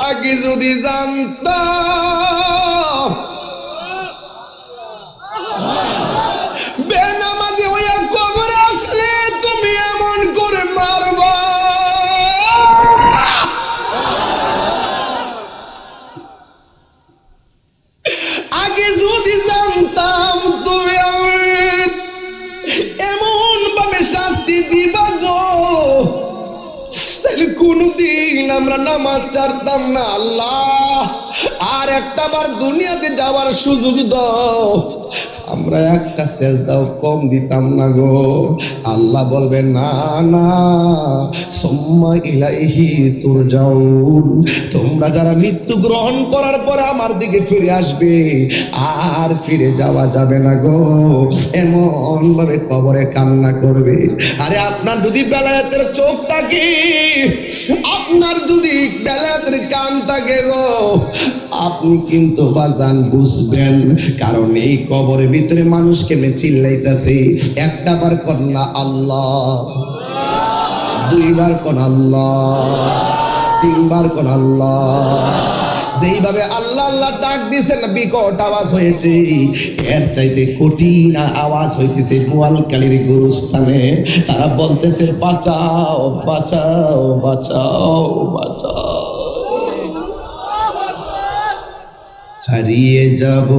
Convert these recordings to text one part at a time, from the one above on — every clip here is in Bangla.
আগে যদি জানতাম বেনামাজি হইয়া কবরে আসলে তুমি এমন করে মারবা। আগে যদি জানতাম তুমি এমন ভাবে শাস্তি দিবা গো, তাহলে কোনদিন আমরা নামাজ ছাড়তাম না। আল্লাহ আর একটা বার দুনিয়াতে যাওয়ার সুযোগ দাও, আমরা একটা সেজদাও কম দিতাম না গো। আল্লাহ বলবে না না, সুম্মা ইলাইহি তুরজাউন, তোমরা যারা মৃত্যু গ্রহণ করার পর আমার দিকে ফিরে আসবে আর ফিরে যাওয়া যাবে না গো। এমন ভাবে কবরে কান্না করবে। আরে আপনার যদি বেলায়েতের চোখ থাকে, আপনার যদি বেলায়েতের কান থাকে গো, আপনি কিন্তু বাজান বুঝবেন। কারণ এই কবরের ভিতরে মানুষ কেমনে চিল্লাইতেছে। একটা বার কন্যা আল্লাহ, দুইবার কোন আল্লাহ, তিনবার কোন আল্লাহ। যেইভাবে আল্লাহ আল্লাহ ডাক দিয়েছেন বিকট আওয়াজ হয়েছে, এর চাইতে কঠিন আওয়াজ হইতেছে বোয়ালখালীর গুরুস্থানে। তারা বলতেছে বাঁচাও বাঁচাও বাঁচাও বাঁচাও, হারিয়ে যাব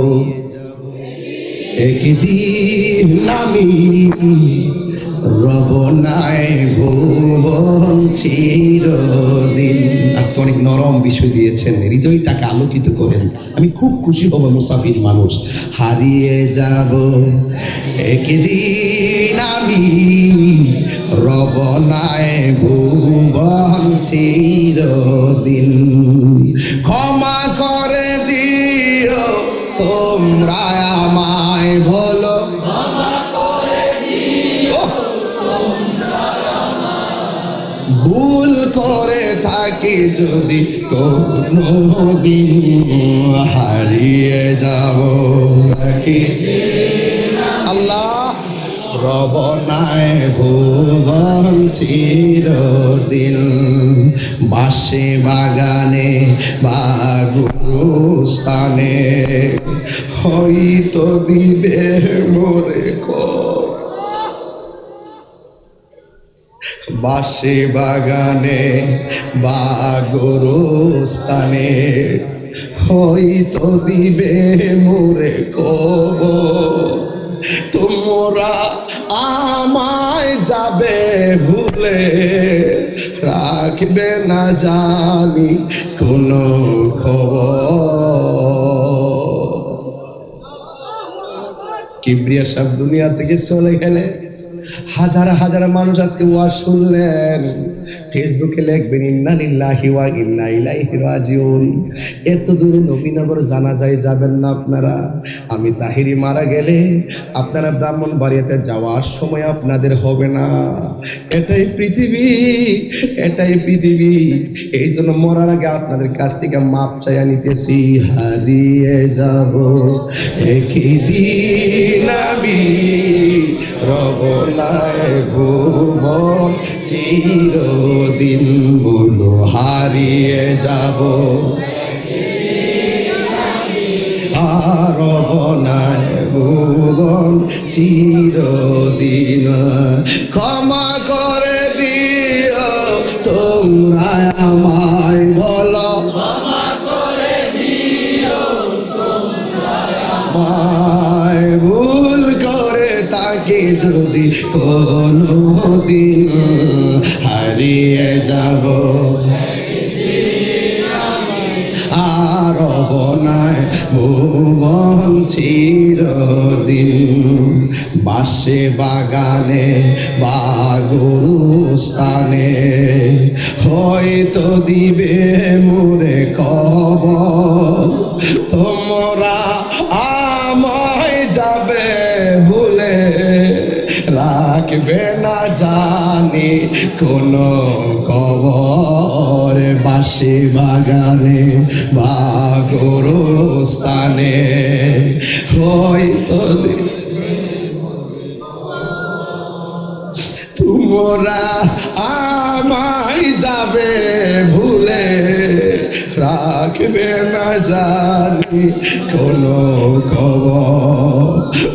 একদিন আমি, রব নাই ভুবন চিরদিন। আজকে অনেক নরম বিষয় দিয়েছেন, হৃদয়টাকে আলোকিত করেন। আমি খুব খুশি হব, মুসাফির মানুষ। হারিয়ে যাব একদিন আমি, রব নাই ভুবন চিরদিন। ক্ষমা করে দিও তোমরা আমায়, বলো ভুল করে থাকি যদি কোনদিন, হারিয়ে যাব আল্লাহ, রব নাই ভুবন চিরদিন। বাসে বাগানে বা গুরুস্থানে হয়তো দিবে মোরে কবর। বাসে বাগানে বা গোরস্থানে হয়তো দিবে মোরে কবর। তোমরা আমায় যাবে ভুলে, রাখবে না জানি কোনো খবর। কিবরিয়া সাহেব দুনিয়া থেকে চলে গেলে হাজার হাজার মানুষ আজকে ওয়াজ শুনলেন। ফেসবুকে লিখবেন ইন্না লিল্লাহি ওয়া ইন্না ইলাইহি রাজিউন। এত দূরে নবীনগর জানাজায় যাবেন না আপনারা। আমি তাহিরি মারা গেলে আপনারা ব্রাহ্মণবাড়িয়াতে যাওয়ার সময় আপনাদের হবে না। এটাই পৃথিবী, এটাই পৃথিবী। এই জন্য মরার আগে আপনাদের কাছ থেকে মাপ চাইয়া নিতেছি। হারিয়ে যাব একদিন আমি, রব নাই ভুবন চিরদিন। বলো হারিয়ে যাব আর রব নাই ভুবন চিরদিন। ক্ষমা করে দিও তোমরা আমায়, বলো ক্ষমা করে দিও তোমরা আমায়, ভুল করে তাকে যদি কোনদিন, হারিয়ে যাব আর নাই ভুবন চিরদিন। বাসে বাগানে বা গুরুস্থানে হয়তো দিবে মোরে কবর। তোমরা আমায় যাবে ভুলে, রাখবে না জানি কোনো কবর। বাসে বাগানে বা গোরস্থানে হয়তো তোমরা আমায় যাবে ভুলে, রাখবে না জানি কোনো খবর,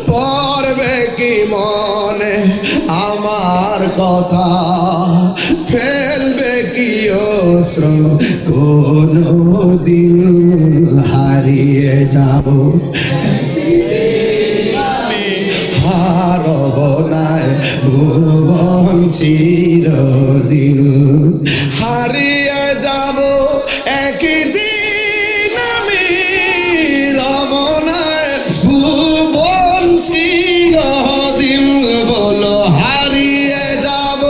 পড়বে কি মনে আমার কথা, ফেলবে কি অশ্র কোনো দিন হারিয়ে যাব, হারব না ভুবন চিরদিন, হারিয়ে যাব একদিন আমি, রব না ভুবন চিরদিন, বলো হারিয়ে যাব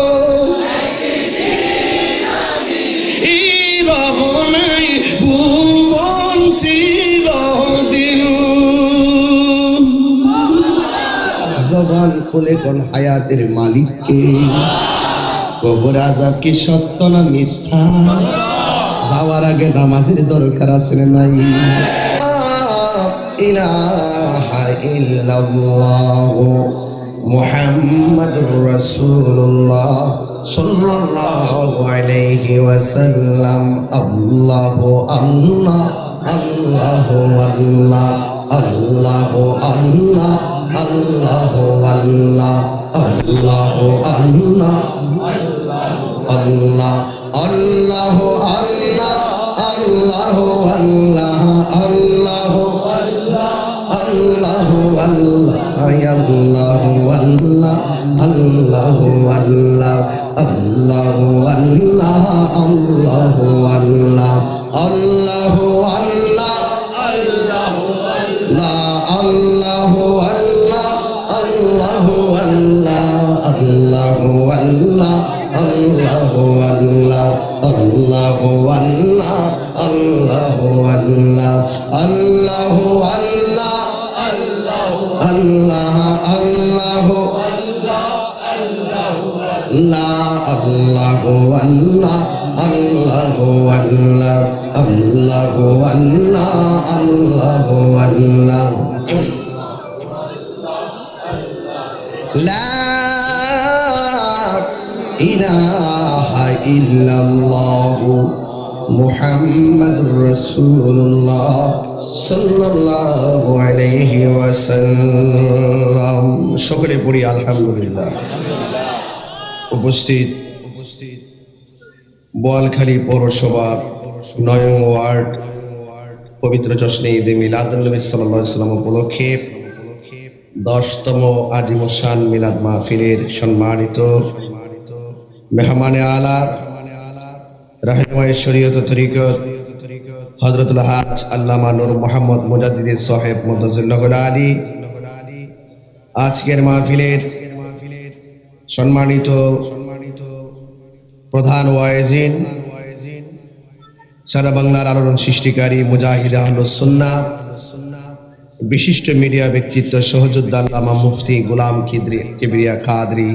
রব নাই ভুবন চিরদিন। জবান খুলে কোন হায়াতের মালিককে, কবর আযাব কি সত্য না মিথ্যা, যাওয়ার আগে নামাজের দরকার আছে না নাই? ইলাহা ইল্লাল্লাহ মুহাম্মাদুর রাসূলুল্লাহ সাল্লাল্লাহু আলাইহি ওয়াসাল্লাম। আল্লাহু আল্লাহ আল্লাহু আল্লাহ আল্লাহু আল্লাহ আল্লাহু আল্লাহ আল্লাহু আল্লাহ আল্লাহ আল্লাহু আল্লাহ আল্লাহু আল্লাহ আল্লাহু আল্লাহু আল্লাহ আল্লাহু আল্লাহ আল্লাহু আল্লাহ আল্লাহু আল্লাহ আল্লাহু আল্লাহ আল্লাহু আল্লাহ আল্লাহু আল্লাহ আল্লাহু আল্লাহ আল্লাহু আল্লাহ আল্লাহু আল্লাহ আল্লাহু আল্লাহ আল্লাহু আল্লাহ আল্লাহু আল্লাহ আল্লাহ আল্লাহু আল্লাহু আল্লাহ আল্লাহু আল্লাহ আল্লাহু আল্লাহ আল্লাহু আল্লাহ। লা ইলাহা ইল্লাল্লাহ মুহাম্মাদুর রাসূলুল্লাহ সাল্লাল্লাহু আলাইহি ওয়াসাল্লাম। সকলে পড়ি আলহামদুলিল্লাহ। উপস্থিত বোয়ালখালী পৌরসভার ৯ ওয়ার্ড পবিত্র জশ্নে ঈদে মিলাদুন নবী সাল্লাল্লাহু আলাইহি ওয়াসাল্লাম উপলক্ষে ১০তম আজিমুশান মিলাদ মাহফিলের সম্মানিত মেহমানে আলা, রাহনুমায়ে শরীয়ত ও তরিকত হযরতুল হাজ আল্লামা নূর মোহাম্মদ মুজাদ্দিদ সাহেব মুদাজ্জিল্লাহু আলী, আজকের মাহফিলের সম্মানিত প্রধান ওয়াইজিন, সারা বাংলার আলোড়ন সৃষ্টিকারী মুজাহিদ আহলুস সুন্নাহ, বিশিষ্ট মিডিয়া ব্যক্তিত্ব সহযোদ্ধা আল্লামা মুফতি গোলাম কিবরিয়া কাদরি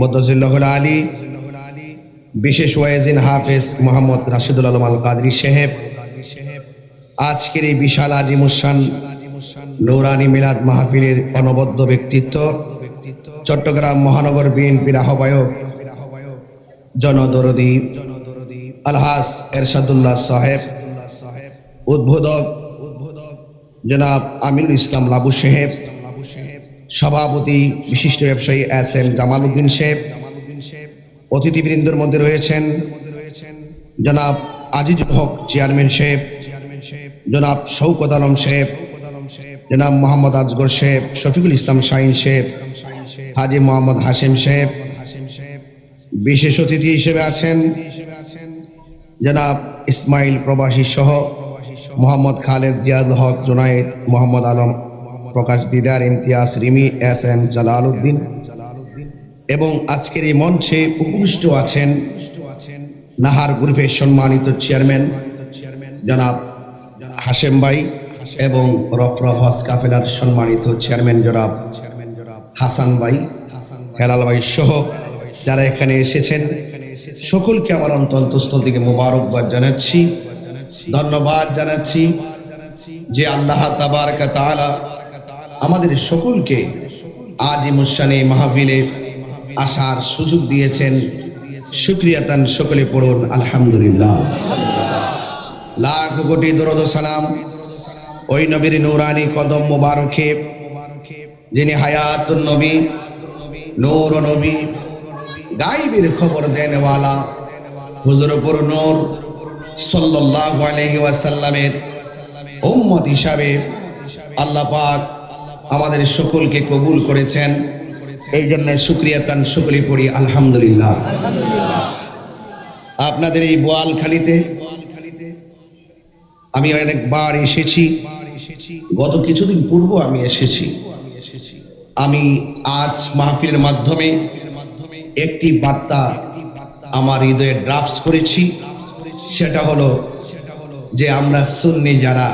মুদাজ্জিল্লাহু আলী, বিশেষ ওয়াইজিন হাফেজ মোহাম্মদ রাশিদুল আলম আল কাদরি সাহেব, আজকের এই বিশাল আজিমুশান নূরানী মিলাদ মাহফিলের অনবদ্য ব্যক্তিত্ব, চট্টগ্রাম মহানগর বিএনপির আহ্বায়ক জনদরদী আলহাজ এরশাদুল্লাহ সাহেব, উদ্বোধক জনাব আমিনুল ইসলাম লাবু সাহেব, সভাপতি বিশিষ্ট ব্যবসায়ী SM জামাল উদ্দিন সাহেব, অতিথিবৃন্দের মধ্যে রয়েছেন জনাব আজিজুল হক চেয়ারম্যান সাহেব, জনাব শওকত আলম সাহেব, জনাব মোহাম্মদ আজগর সাহেব, শফিকুল ইসলাম শাহিন সাহেব, হাজি মোহাম্মদ হাশেম সাহেব, বিশেষ অতিথি হিসেবে আছেন জনাব ইসমাইল প্রবাসী সহ মোহাম্মদ খালেদ, জিয়াদুল হক, জুনায়েদ, মোহাম্মদ আলম, প্রকাশ দিদার, ইমতিয়াজ, রিমি, SM জালাল উদ্দিন, এবং আজকের এই মঞ্চে উপবিষ্ট আছেন নাহার গ্রুপের সম্মানিত চেয়ারম্যান জনাব হাশেম ভাই এবং রফরা হজ কাফেলার সম্মানিত চেয়ারম্যান জনাব হাসান ভাই, হেলাল ভাই সহ যারা এখানে এসেছেন সকলকে আমার অন্তঃস্থল থেকে মোবারকবাদ জানাচ্ছি, ধন্যবাদ জানাচ্ছি যে আল্লাহ তাবারকা তাআলা আমাদের সকলকে আজিমুশানে মাহফিলে আসার সুযোগ দিয়েছেন। শুকরিয়াতান সকলে পড়ুন আলহামদুলিল্লাহ। লাখ কোটি দরুদ ও সালাম ওই নবীর নূরানি কদম মোবারকে, যিনি হায়াতুন নবী, নূর নবী, গায়বের খবর দেনওয়ালা হুজুরপুর নূর সাল্লাল্লাহু আলাইহি ওয়াসাল্লামের উম্মত হিসাবে আল্লাহ পাক আমাদের সকলকে কবুল করেছেন। এই জন্য শুকরিয়া তান শুকরি পড়ি আলহামদুলিল্লাহ। আপনাদের এই বোয়ালখালীতে আমি অনেকবার এসেছি, গত কিছুদিন পূর্ব আমি এসেছি। আমি আজ মাহফিলের মাধ্যমে একটি বার্তা আমার হৃদয়ে ড্রাফটস করেছি, সেটা হলো যে আমরা সুন্নি যারা,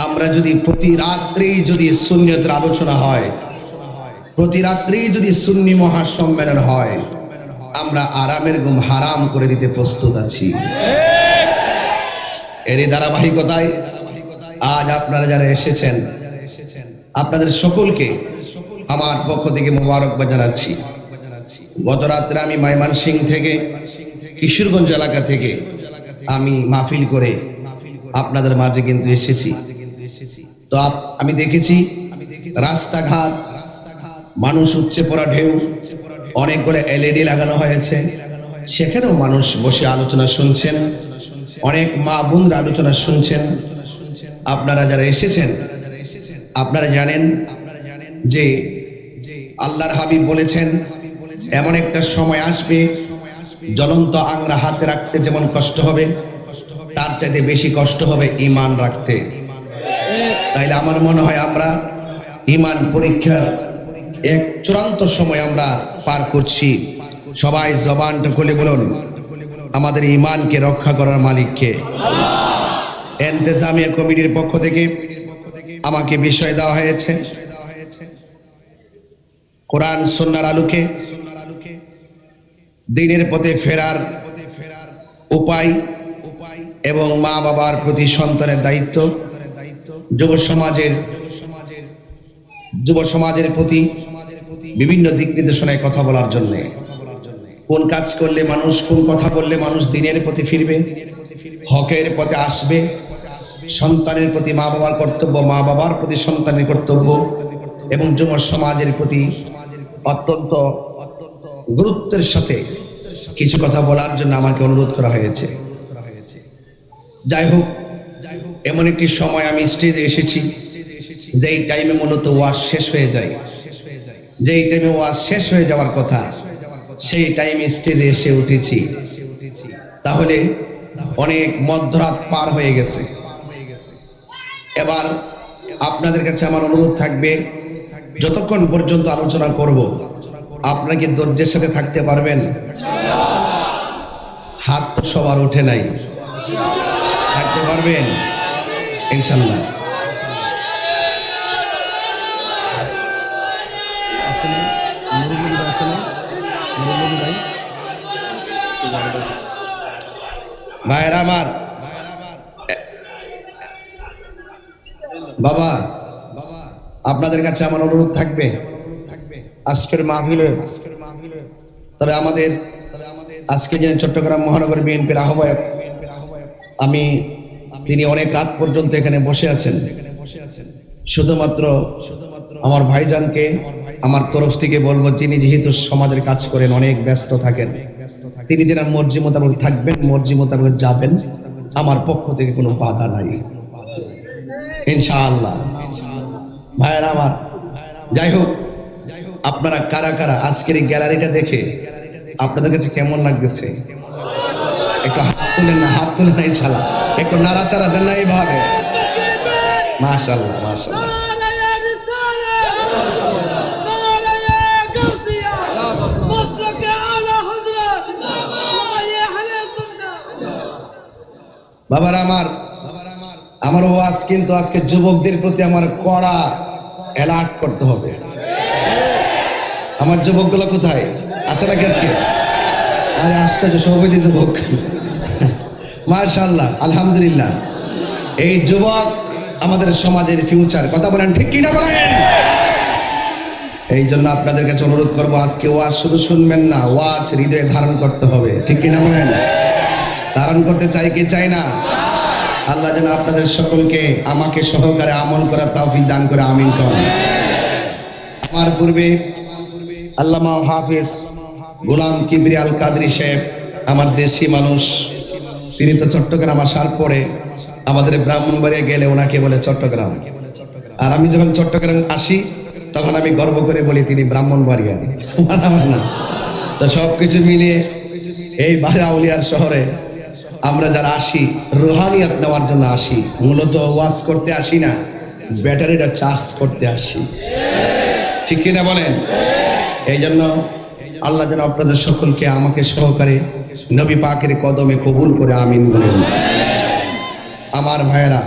আমরা যদি প্রতি রাত্রেই যদি সুন্নিয়তের আলোচনা হয়, প্রতি রাত্রেই যদি সুন্নি মহাসম্মেলন হয়, আমরা আরামের ঘুম হারাম করে দিতে প্রস্তুত আছি। এরই ধারাবাহিকতায় আজ আপনারা যারা এসেছেন, আপনাদের সকলকে আমার পক্ষ থেকে মোবারকবাদ জানাচ্ছি। গত রাত্রে আমি ময়মনসিংহ থেকে, কিশোরগঞ্জ এলাকা থেকে আমি মাহফিল করে আপনাদের মাঝে কিন্তু এসেছি। তো আমি দেখেছি রাস্তাঘাট মানুষ উপচে পড়া ঢেউ, অনেকগুলো এলইডি লাগানো হয়েছে, সেখানেও মানুষ বসে আলোচনা শুনছেন, অনেক মা বোনরা আলোচনা শুনছেন। আপনারা যারা এসেছেন আপনারা জানেন যে আল্লাহর হাবিব বলেছেন এমন একটা সময় আসবে জ্বলন্ত আংরা হাতে রাখতে যেমন কষ্ট হবে, তার চাইতে বেশি কষ্ট হবে ঈমান রাখতে। তাইলে আমার মনে হয় আমরা ঈমান পরীক্ষার এক চূড়ান্ত সময় আমরা পার করছি। সবাই জবানটা খুলে বলুন, আমাদের ঈমানকে রক্ষা করার মালিককে। ইন্তেজামিয়া কমিটির পক্ষ থেকে আমাকে বিষয় দেওয়া হয়েছে কোরআন সুন্নাহর আলোকে দ্বীনের পথে ফেরার উপায় এবং মা বাবার প্রতি সন্তানের দায়িত্ব, যুব সমাজের প্রতি বিভিন্ন দিক নির্দেশনায় কথা বলার জন্য, কোন কাজ করলে মানুষ, কোন কথা বললে মানুষ দ্বীনের পথে ফিরবে, হকের পথে আসবে, সন্তানের প্রতি মা বাবার কর্তব্য, মা বাবার প্রতি সন্তানের কর্তব্য, এবং যুব সমাজের প্রতি অত্যন্ত গুরুত্বের সাথে কিছু কথা বলার জন্য আমাকে অনুরোধ করা হয়েছে। যাই হোক, এমন একটি সময় আমি স্টেজে এসেছি যেই টাইমে মূলত ওয়াজ শেষ হয়ে যায়, যেই টাইমে ওয়াজ শেষ হয়ে যাওয়ার কথা সেই টাইমে স্টেজে এসে উঠেছি। তাহলে অনেক মধ্যরাত পার হয়ে গেছে। এবার আপনাদের কাছে আমার অনুরোধ থাকবে, যতক্ষণ পর্যন্ত আলোচনা করব আপনারা কি ধৈর্যের সাথে থাকতে পারবেন? হাত তো সবার ওঠে নাই, থাকতে পারবেন ইনশাল্লাহ? ভাইরা আমার, বাবা আপনাদের কাছে আমার অনুরোধ থাকবে আজকের মাহফিলে, তবে আমাদের আজকে যিনি চট্টগ্রাম মহানগর বিএনপির আহ্বায়ক, তিনি অনেক রাত পর্যন্ত এখানে বসে আছেন। শুধুমাত্র আমার ভাইজানকে আমার তরফ থেকে বলবো, যিনি যেহেতু সমাজের কাজ করেন, অনেক ব্যস্ত থাকেন, তিনি দিনের মর্জি মোতাবেক থাকবেন, মর্জি মোতাবেক যাবেন, আমার পক্ষ থেকে কোনো বাধা নাই ইনশাআল্লাহ। ভাইয়েরা আমার, যাই হোক, আপনারা কারা কারা আজকের এই গ্যালারিটা দেখে আপনাদের কাছে কেমন লাগতেছে? একটু হাত তুলেন না, হাত তুলেন না ইনশাআল্লাহ, একটু নাড়াচাড়া দেন না এইভাবে। মাশাআল্লাহ মাশাআল্লাহ। বাবার আমার ওয়াজ কিন্তু আজকে যুবকদের প্রতি আমার কড়া অ্যালার্ট করতে হবে। আমার যুবকগুলো কোথায় আছে নাকি আজকে? আরে আশ্চর্য, সভাপতি যুবক, মাশাআল্লাহ আলহামদুলিল্লাহ। এই যুবক আমাদের সমাজের ফিউচার, কথা বলেন ঠিক কিনা বলেন? এই জন্য আপনাদের কাছে অনুরোধ করবো, আজকে ওয়াজ শুধু শুনবেন না, ওয়াজ হৃদয়ে ধারণ করতে হবে, ঠিক কিনা বলেন? ধারণ করতে চাই কি চাই না? আল্লাহ যেন আপনাদের সকলকে আমাকে সহকারে আমল করার তৌফিক দান করে, আমিন করুন। আমার পূর্বে আল্লামা হাফেজ গোলাম কিবরিয়া আল কাদরি সাহেব, আমার দেশি মানুষ, তিনি তো চট্টগ্রাম আসার পরে আমাদের ব্রাহ্মণবাড়িয়া গেলে ওনাকে বলে চট্টগ্রাম, আর আমি যখন চট্টগ্রাম আসি তখন আমি গর্ব করে বলি তিনি ব্রাহ্মণবাড়িয়া। সুবহানাল্লাহ। তো সবকিছু মিলিয়ে এই বারাউলিয়ার শহরে আমরা যারা আসি রুহানিয়াত নেওয়ার জন্য আসি, মূলত ওয়াজ করতে আসি না, ব্যাটারিটা চার্জ করতে আসি, ঠিক কিনা বলেন? এই জন্য আল্লাহ যেন আপনাদের সকলকে আমাকে সহকারে নবী পাকের কদমে কবুল করে, আমিন বলেন। আমার ভাইয়েরা,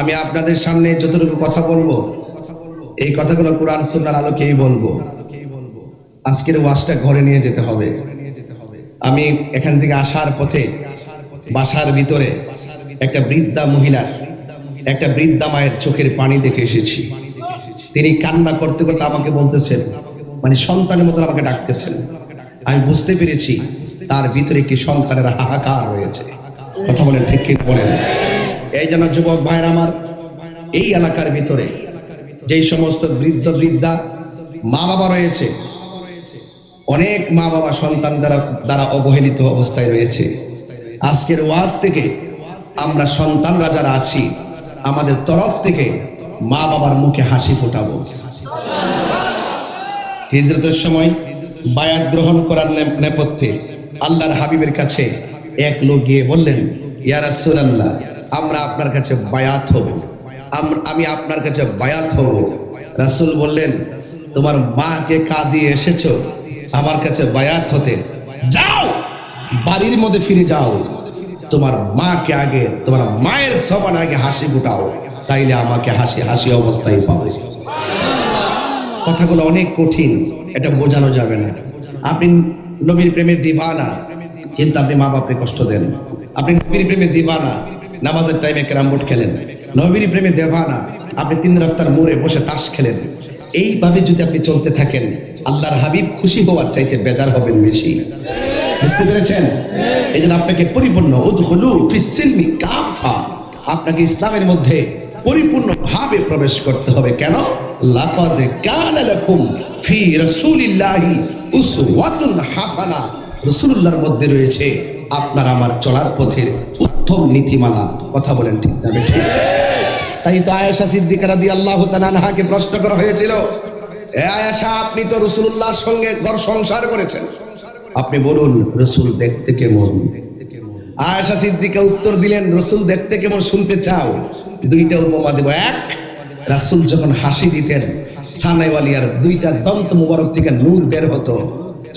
আমি আপনাদের সামনে যতটুকু কথা বলবো এই কথাগুলো কোরআন সুন্নাহর আলোকেই বলবো। আজকের ওয়াজটা ঘরে নিয়ে যেতে হবে। আমি এখান থেকে আসার পথে বাসার ভিতরে একটা বৃদ্ধা মহিলার, একটা বৃদ্ধা মায়ের চোখের পানি দেখে এসেছি। তিনি কান্না করতে করতে আমাকে বলতেছেন, মানে সন্তানের মতো আমাকে ডাকতেছেন। আমি বুঝতে পেরেছি তার ভিতরে একটি সন্তানের হাহাকার রয়েছে। কথা বলেন, ঠিক কি বলেন? এই জন্য যুবক ভাইয়ের আমার, এই এলাকার ভিতরে যেই সমস্ত বৃদ্ধ বৃদ্ধা মা বাবা রয়েছে, অনেক মা বাবা সন্তান দ্বারা অবহেলিত অবস্থায় রয়েছে। আজকের ওয়াজ থেকে আমরা সন্তানরা যারা আছি, আমাদের তরফ থেকে মা বাবার মুখে হাসি ফোটাবো। হিজরতের সময় বায়াত গ্রহণ করার নেপথ্যে আল্লাহর হাবিবের কাছে এক লোক গিয়ে বললেন, ইয়া রাসূলুল্লাহ, আমরা আপনার কাছে বায়াত হব, আমি আপনার কাছে বায়াত হব। রাসূল বললেন, তোমার মাকে কাঁদিয়ে এসেছো আমার কাছে বায়াত হতে, যাও বাড়ির মধ্যে ফিরে যাও, তোমার মাকে আগে, তোমার মায়ের সমান আগে হাসি ফুটাও, তাইলে আমাকে হাসি হাসি অবস্থায় পাবে। কথাগুলো অনেক কঠিন, এটা বোঝানো যাবে না। আপনি নবীর প্রেমে দিবানা, কিন্তু আপনি মা বাপকে কষ্ট দেন। আপনি নবীর প্রেমে দিবানা, নামাজের টাইমে ক্যারাম বোর্ড খেলেন। নবীর প্রেমে দেবানা, আপনি 3 রাস্তার মোড়ে বসে তাস খেলেন। এইভাবে যদি আপনি চলতে থাকেন, আল্লাহর হাবিব খুশি হওয়ার চাইতে বেজার হবেন বেশি। বুঝতে পেরেছেন? এই জন্য আপনাকে পরিপূর্ণ উদখুলু ফিস সিলমি কাফা, আপনাকে ইসলামের মধ্যে পরিপূর্ণভাবে প্রবেশ করতে হবে। কেন? লাকাদ কানা লাকুম ফি রাসূলিল্লাহি উসওয়াতুন হাসানা, রাসূলুল্লাহর মধ্যে রয়েছে আপনার আমার চলার পথের উত্তম নীতিমালা। কথা বলেন, ঠিক না ঠিক? তাই তো আয়েশা সিদ্দিকা রাদিয়াল্লাহু তাআলা আনহাকে প্রশ্ন করা হয়েছিল, এ আয়েশা, আপনি তো রাসূলুল্লাহর সঙ্গে ঘর সংসার করেছেন, আপনি বলুন রাসূল দেখতে কেমন? আয়েশা সিদ্দিকা উত্তর দিলেন, রাসূল দেখতে কেমন শুনতে চাও? 2টা উপমা দেব। এক, রাসূল যখন হাসি দিতেন, সানাইওয়ালিয়ার 2টা দন্ত মুবারক থেকে নূর বের হতো,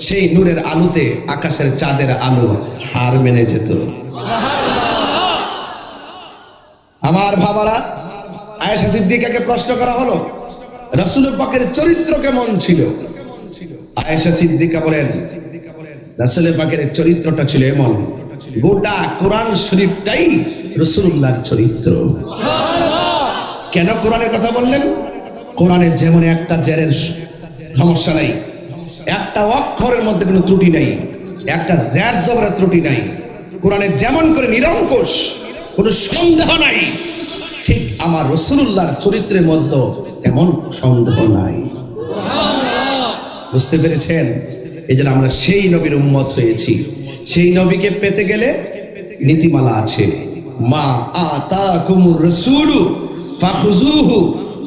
সেই নূরের আলোতে আকাশের চাঁদের আলো হার মেনে যেত। আমার ভাবারা, আয়েশা সিদ্দিকাকে প্রশ্ন করা হলো, রাসূল পাকের চরিত্র কেমন ছিল? আয়েশা সিদ্দিকা বলেন, রাসূল পাকের চরিত্রটা ছিল এমন, গোটা কোরআন শরীফটাই রাসূলুল্লাহর চরিত্র। কেন কোরআনের কথা বললেন? কোরআনের যেমন একটা জেরের সমস্যা নাই, একটা অক্ষরের মধ্যে কোনো ত্রুটি নাই, একটা জের জবরের ত্রুটি নাই। কোরআনের যেমন করে নিরঙ্কুশ, কোনো সন্দেহ নাই, ঠিক আমার রাসূলুল্লাহর চরিত্রের মধ্যে তেমন সন্দেহ নাই। বুঝতে পেরেছেন? এই জন্য আমরা সেই নবীর উম্মত হয়েছি। সেই নবীকে পেতে গেলে নীতিমালা আছে। মা আতাকুমুর রাসূলু ফাখুযুহু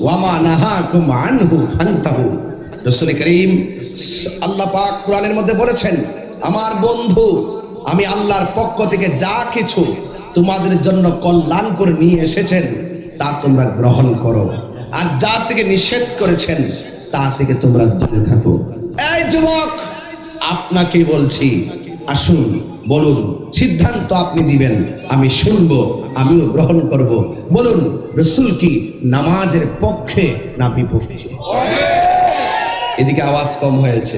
ওয়া মা নাহাকুম আনহু ফান্তাহু। রাসূল করিম আল্লাহ পাক কোরআনের মধ্যে বলেছেন, আমার বন্ধু, আমি আল্লাহর পক্ষ থেকে যা কিছু তোমাদের জন্য কল্যাণ করে নিয়ে এসেছেন তা তোমরা গ্রহণ করো, আর যা থেকে নিষেধ করেছেন তা থেকে তোমরা দূরে থাকো। এই যুবক, আপনাকে বলছি, আসুন বলুন, সিদ্ধান্ত আপনি দিবেন, আমি শুনবো, আমিও গ্রহণ করব। বলুন, রাসূল কি নামাজের পক্ষে না বিপক্ষে? এদিকে আওয়াজ কম হয়েছে।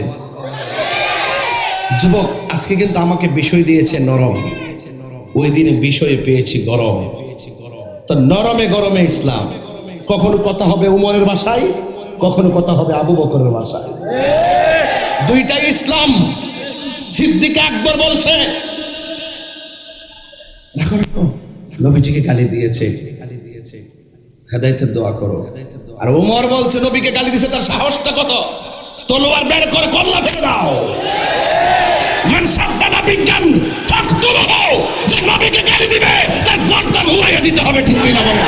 যুবক, আজকে কিন্তু আমাকে বিষয় দিয়েছে নরম, ওই দিনে বিষয়ে পেয়েছি গরম। তো নরমে গরমে ইসলাম। কখনো কথা হবে উমরের ভাষায়, কখনো কথা হবে আবু বকরের ভাষায়। 2টাই ইসলাম। সিদ্দিক আকবর বলছে, রাখো রাখো, নবীজিকে গালি দিয়েছে, হেদায়েতের দোয়া করো। আর ওমর বলছে নবীকে গালি দিয়েছে, তার সাহসটা কত? তলোয়ার বের করে কল্লা ফেলে দাও। মান সাব্বানা বিজ্ঞান ফাকতুলহু, যে নবীকে গালি দিবে তার গর্দান উড়াইয়া দিতে হবে, ঠিক না বলো?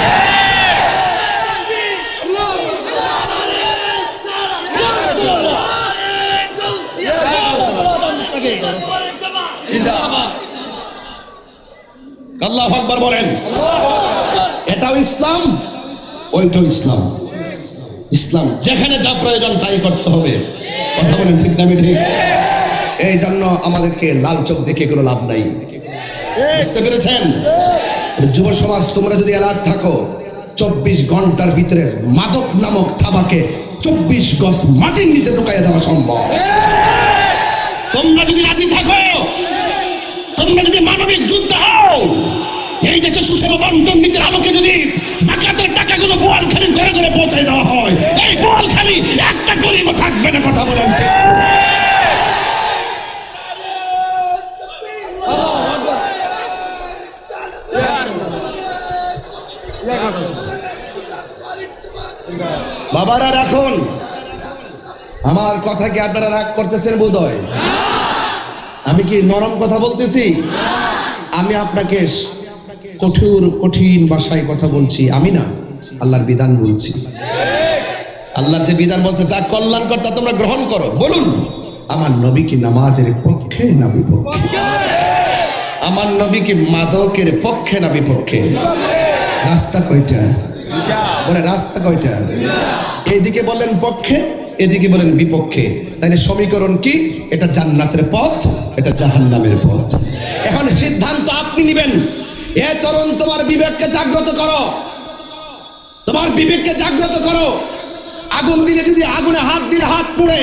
আল্লাহু আকবার বলেন। এটাও ইসলাম, ওইটাও ইসলাম। ইসলাম যেখানে যা প্রয়োজন তাই করতে হবে, কথা বলেন ঠিক না ঠিক? এই জন্য আমাদেরকে লাল চোখ দেখে কোনো লাভ নাই, বুঝতে পেরেছেন? যুব সমাজ, তোমরা যদি অ্যালার্ট থাকো, 24 ঘন্টার ভিতরে মাদক নামক থাবাকে 24 গজ মাটির নিচে ঢুকাইয়া দেওয়া সম্ভব। তোমরা যদি রাজি থাকো, তোমরা যদি মানবিক যুদ্ধ হও, এই দেশে সুষম বন্টন নীতির আলোকে যদি যাকাতের টাকাগুলো বোয়ালখালী ঘরে ঘরে পৌঁছায় দেওয়া হয়, এই বোয়ালখালী একটা গরিবও থাকবে না, কথা বলেন ঠিক? বাবারা রাখুন, আমার কথা কি আপনারা রাগ করতেছেন বোধহয়? আমি কি নরম কথা বলতেছি? আমি আপনাকে কঠিন ভাষায় কথা বলছি, আমি না, আল্লাহর বিধান বলছি। আল্লাহর যে বিধান বলছে যা কল্যাণকর তা তোমরা গ্রহণ করো। বলুন, আমার নবী কি নামাজের পক্ষে না বিপক্ষে? আমার নবী কি মাদকের পক্ষে না বিপক্ষে? রাস্তা কয়টা? বলে রাস্তা কয়টা? এইদিকে বলেন পক্ষে, এদিকে বলেন বিপক্ষে, তাহলে সমীকরণ কি? এটা জান্নাতের পথ, এটা জাহান্নামের পথ। এখন সিদ্ধান্ত আপনি নেবেন। এ তরুণ, তোমার বিবেককে জাগ্রত করো, তোমার বিবেককে জাগ্রত করো। আগুন দিলে যদি আগুনে হাত দিলে হাত পুড়ে,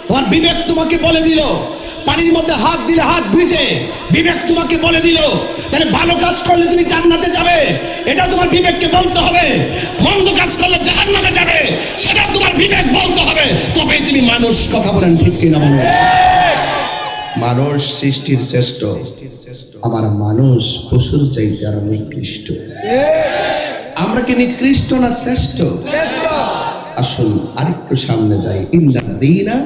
তোমার বিবেক তোমাকে বলে দিল। পানির মধ্যে হাত দিলে হাত ভিজে, বিবেক তোমাকে বলে দিল। তাহলে ভালো কাজ করলে তুমি জান্নাতে যাবে, এটা তোমার বিবেককে বলতে হবে। মন্দ কাজ করলে জাহান্নামে যাবে, সেটা তোমার বিবেক বলতে হবে। তবে তুমি মানুষ, কথা বলেন ঠিক কিনা বলেন? মানুষ সৃষ্টির শ্রেষ্ঠ, আমার মানুষ পশুর চাইতে আরো নিকৃষ্ট। আমরা কি নিকৃষ্ট না শ্রেষ্ঠ? আসুন আরেকটু সামনে যাই। ইন্নাদ্দীনা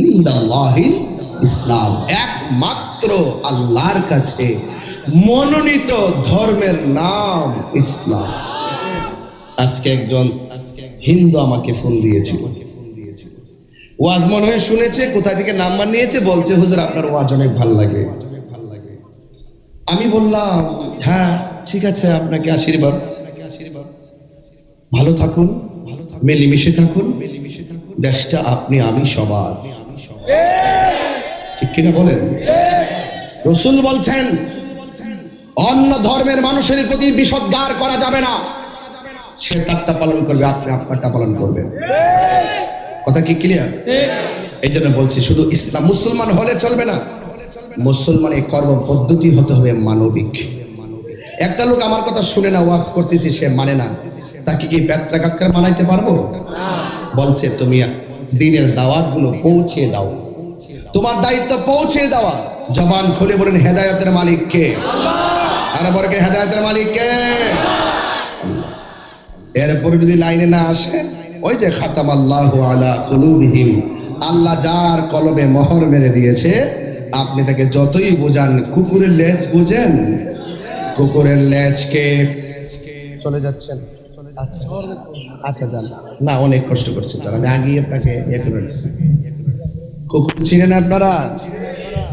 ইনদাল্লাহিল ইসলাম, একমাত্র আল্লাহর কাছে মনোনীত ধর্মের নাম ইসলাম। আজকে একজন হিন্দু আমাকে ফোন দিয়েছিল, ওয়াজ মনে হয় শুনেছে, কোথা থেকে নাম্বার নিয়েছে, বলছে হুজুর আপনার ওয়াজ অনেক ভালো লাগে। আমি বললাম হ্যাঁ ঠিক আছে, আপনাকে আশীর্বাদ, ভালো থাকুন, মিলেমিশে থাকুন, দেশটা আপনি আমি সবার, ঠিক কিনা বলেন? রাসূল বলছেন অন্য ধর্মের মানুষের প্রতি বিষোদ্গার করা যাবে না। সে তারটা পালন করবে, আপনি আপনারটা পালন করবেন। কথা কি ক্লিয়ার? এই জন্য বলছি শুধু ইসলাম মুসলমান হলে চলবে না, মুসলমানের কর্ম পদ্ধতি হতে হবে মানবিক। একটা লোক আমার কথা শুনে না, ওয়াজ করতেছি, সে মানে না, তাকে কি পেট্রা কাক্কার মানাইতে পারবো? বলছে তুমি দিনের দাওয়াত গুলো পৌঁছে দাও, তোমার দায়িত্ব পৌঁছে দেওয়া। জবান খুলে বলেন হেদায়েতের মালিক কে? আর বরকে হেদায়েতের মালিক কে? এরপরে যদি লাইনে না আসে, ওই যে খাতামাল্লাহু আলা কুলুবিহিম, আল্লাহ যার কলমে মোহর মেরে দিয়েছে, আপনি তাকে যতই বোঝান, কুকুরের লেজ বুঝেন? কুকুরের লেজকে চলে যাচ্ছেন, আচ্ছা যান না, অনেক কষ্ট করছেন, আমি আগে আপনাকে কুকুর চিনেন আপনারা?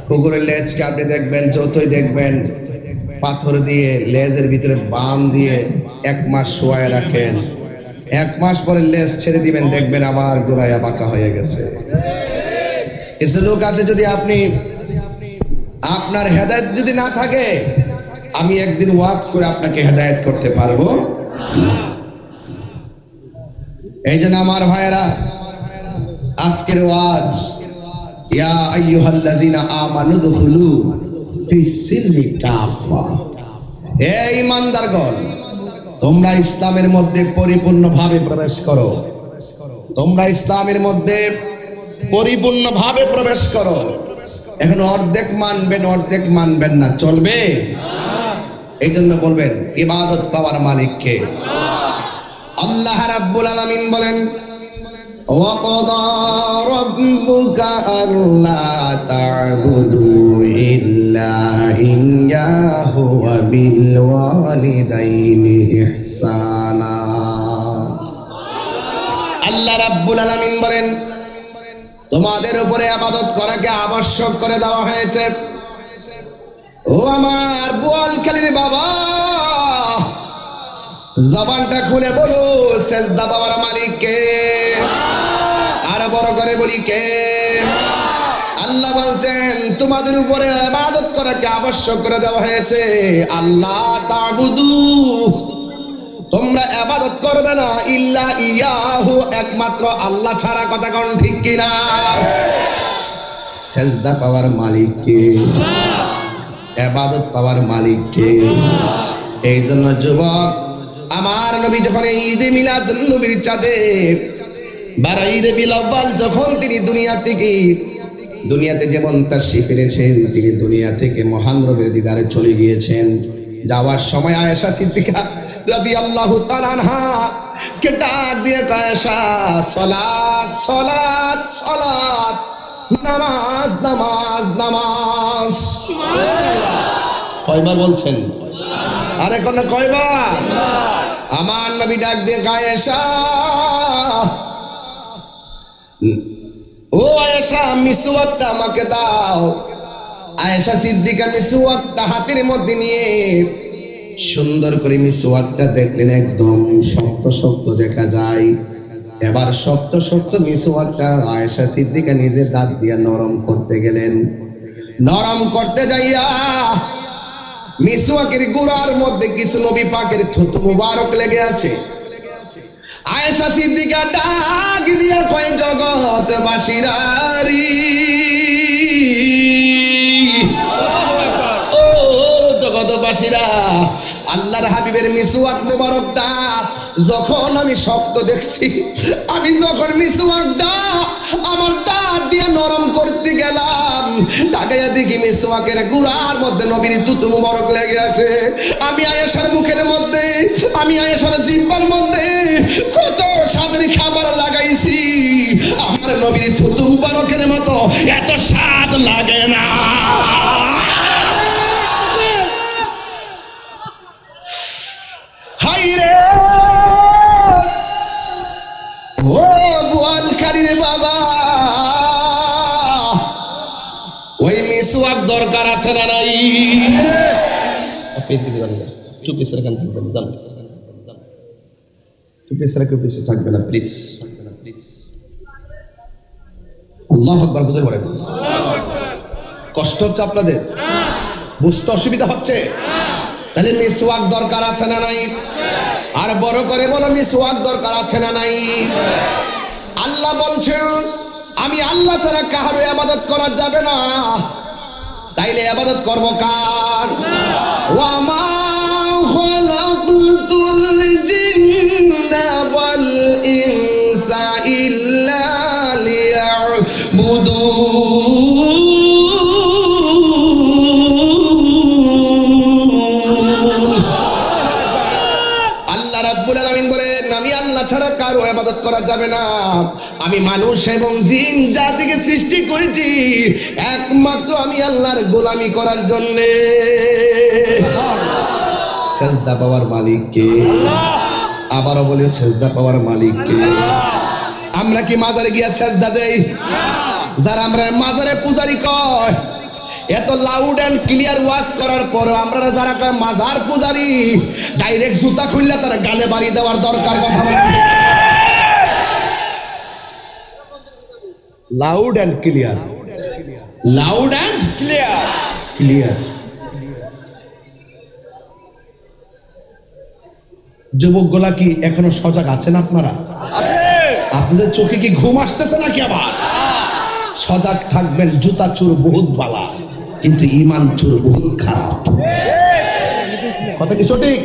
কুকুরের লেজকে আপনি দেখবেন, যতই দেখবেন পাথর দিয়ে লেজের ভিতরে বান দিয়ে 1 মাস শোয়ায় রাখেন, 1 মাস পরে লেজ ছেড়ে দিবেন, দেখবেন আবার গোড়ায়া বাঁকা হয়ে গেছে। কিছু লোক আছে, যদি আপনি আপনার হেদায়েত যদি না থাকে, আমি একদিন ওয়াজ করে আপনাকে হেদায়েত করতে পারবো। এই জন্য আমার ভাইয়েরা, আজকের ওয়াজ ইয়া আইয়ুহাল্লাযিনা আমানু দুখুলু ফিস সিলমি কাফা, হে ঈমানদারগণ, তোমরা ইসলামের মধ্যে পরিপূর্ণভাবে প্রবেশ করো, তোমরা ইসলামের মধ্যে পরিপূর্ণভাবে প্রবেশ করো। এখন অর্ধেক মানবেন, অর্ধেক মানবেন না, চলবে? এই জন্য বলবেন ইবাদত পাওয়ার মালিক কে? আল্লাহ রাব্বুল আলামিন বলেন وَقَضَى رَبُّكَ أَلَّا تَعْبُدُوا إِلَّا إِيَّاهُ وَبِالْوَالِدَيْنِ إِحْسَانًا। আল্লাহ রাব্বুল আলামিন বলেন তোমাদের উপরে ইবাদত করাকে আবশ্যক করে দেওয়া হয়েছে। ও আমার বোয়ালখালীর বাবা, জবানটা খুলে বলো সেজদা পাওয়ার মালিক কে? আর বড় করে বলি কে? আল্লাহ বলছেন তোমাদের উপরে ইবাদত করাকে আবশ্যক করে দেওয়া হয়েছে। আল্লাহ তা'বুদু, তোমরা ইবাদত করবে না, ইল্লা ইয়াহু, একমাত্র আল্লাহ ছাড়া। কথা কোন ঠিক কিনা? সেজদা পাওয়ার মালিক কে? ইবাদত পাওয়ার মালিক কে? এই জন্য যুবক, আমার নবী যখন এই ঈদে মিলাদ নবীর চাঁদে 12 রবিউল আউয়াল যখন তিনি দুনিয়াতে যেমন তাশরীফ এনেছেন, তিনি দুনিয়া থেকে মহান রবের দিদারে চলে গিয়েছেন। যাওয়ার সময় আয়েশা সিদ্দিকা রাদিয়াল্লাহু তাআলা আনহা কে ডাক দিয়ে আয়েশা, সালাত সালাত সালাত, নামাজ নামাজ নামাজ। কয়বার বলছেন? আরে কোন কয়বার? আমার নবী ডাক দিয়ে আয়েশা, ও আয়েশা মিসওয়াকটা আমাকে দাও। আয়েশা সিদ্দিকা মিসওয়াকটা হাতের মধ্যে নিয়ে সুন্দর করে মিসওয়াকটা দেখলেন, একদম শক্ত শক্ত দেখা যায়। এবার শক্ত শক্ত মিসওয়াকটা আয়েশা সিদ্দিকা নিজের দাঁত দিয়ে নরম করতে গেলেন। নরম করতে যাইয়া মিসওয়াকের গোড়ার মধ্যে কিছু নবী পাকের থুতু মুবারক লেগে আছে। আয়েশা সিদ্দিকা ডাক দিয়া কয়, জগৎবাসীরারি, ও জগৎবাসীরা, আল্লাহর হাবিবের মিসওয়াক মুবারকটা যখন আমি শক্ত দেখছি, আমি যখন মিসওয়াকটা আমার দাঁত দিয়ে নরম করতে গেলাম, তাকাইয়া দেখি মিসওয়াকের গুড়ার মধ্যে নবীর থুতু মুবারক লেগে আছে। আমি আয়েশার মুখের মধ্যে, আমি আয়েশার জিহ্বার মধ্যে কত স্বাদের খাবার লাগাইছি, আমার নবীর থুতু মুবারকের মতো এত স্বাদ লাগে না। হাইরে ও বোয়ালখালীর বাবা, ওই মিসওয়াক দরকার আছে না নাই? থাকবে না প্লিজ। আল্লাহু আকবার বুঝে বলেন। কষ্ট হচ্ছে আপনাদের? বুঝতে অসুবিধা হচ্ছে? তাহলে মিসওয়াক দরকার আছে না নাই? আর বড় করে বলো, মিসওয়াক দরকার আছে না নাই? আল্লাহ বলছেন আমি আল্লাহ ছাড়া কারো ইবাদত করা যাবে না। তাইলে ইবাদত করব কার? ওয়া মা খালাকুতুল জিন্না ওয়াল ইনসা ইল্লা লিয়াবুদুন। আল্লাহ রাব্বুল আলামিন বলেন আমি আল্লাহ ছাড়া কারো ইবাদত করা যাবে না। আমি মানুষ এবং জিন জাতিকে সৃষ্টি করেছি একমাত্র আমি আল্লাহর গোলামি করার জন্য। সেজদা পাওয়ার মালিক কে? আবারও বলি, সেজদা পাওয়ার মালিক কে? আমরা কি মাজারে গিয়া সেজদা দেই? যারা আমরা মাজারে পূজারি কয়, এত লাউড এন্ড ক্লিয়ার ওয়াজ করার পর আমরা যারা কয় মাজার পূজারি, ডাইরেক্ট জুতা খুললে তার গালে বাড়ি দেওয়ার দরকার। কথা বলেন। Loud and clear, loud and clear, clear. যুবক গোলা কি এখনো সজাগ আছেন আপনারা? আপনাদের চোখে কি ঘুম আসতেছে নাকি? আবার সজাগ থাকবেন। জুতা চোর বহুত বালা, কিন্তু ইমান চোর বহুত খারাপ। কথা কি সঠিক?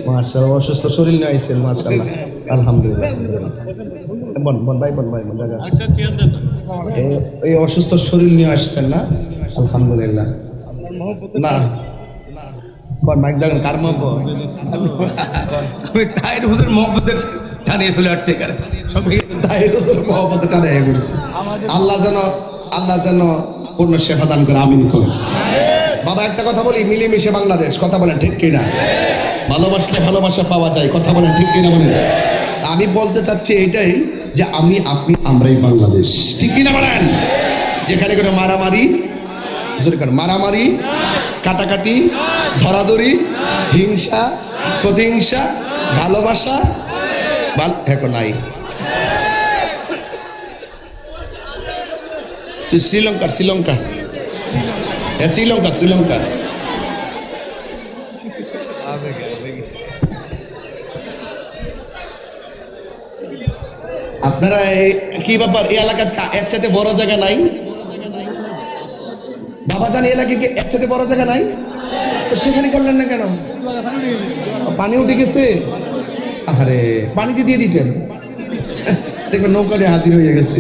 মাশাআল্লাহ, অসুস্থ শরীর নিয়ে আইছেন, মাশাআল্লাহ, আলহামদুলিল্লাহ। এই অসুস্থ শরীর নিয়ে আসছেন না? আলহামদুলিল্লাহ। না মাইক দেখেন কার মহব্বত আমি তাহির হুজুর মোহাম্মদের টানে চলে আসছে এখানে মহব্বত টানে করছে। আল্লাহ যেন পূর্ণ শেফা দান করে, আমিন করে। বাবা একটা কথা বলি, মিলেমিশে বাংলাদেশ, কথা বলেন ঠিক কিনা? ভালোবাসলে ভালোবাসা পাওয়া যায়, কথা বলেন ঠিক কিনা? বলেন। আমি বলতে চাচ্ছি এটাই যে আমি আপনি আমরাই বাংলাদেশ, ঠিক কিনা বলেন? যেখানে করে মারামারি, জোরে করে মারামারি, কাটাকাটি, ধরাধরি, হিংসা, প্রতিহিংসা, ভালোবাসা এখন নাই। তুই শ্রীলঙ্কা আপনারা কি ব্যাপার, এই এলাকার একসাথে বড় জায়গা নাই? বাবা জান এলাকায় কি একসাথে বড় জায়গা নাই? তো সেখানে করলেন না কেন? পানি উঠে গেছে, আরে পানিতে দিয়ে দিতেন, দেখবেন নৌকা দিয়ে হাজির হয়ে গেছে।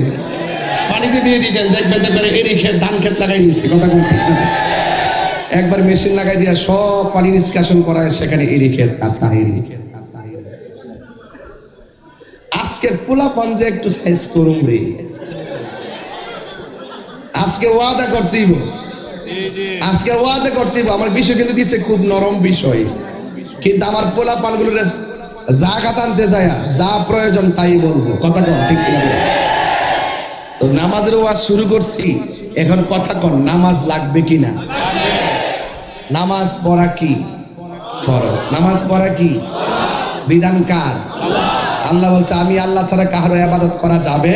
পানিতে দিয়ে দিতেন, দেখবেন এরই ক্ষেত, ধান ক্ষেত লাগাই দিয়েছে, কথা কোন একবার মেশিন লাগাই দিয়া সব পানি নিষ্কাশন করা, সেখানে এরই ক্ষেত আর তাহিরি ক্ষেত। আজকের পোলা পাঞ্জে একটু সাইজ করুন রে, আজকে ওয়াদা করতেই, আজকে ওয়াদা করতেই। আমার বিষয় কিন্তু দিচ্ছে খুব নরম বিষয়, কিন্তু আমার পোলা পানগুলোর জাগাত আনতে যায়, যা প্রয়োজন তাই বলবো, কথা কন ঠিক কিনা? তো নামাজের ওয়াজ শুরু করছি, এখন কথা কন, নামাজ লাগবে কিনা? নামাজ পড়া কি ফরজ? নামাজ পড়া কি বিধান কার? আল্লাহ বলছে আমি আল্লাহ ছাড়া কারো ইবাদত করা যাবে।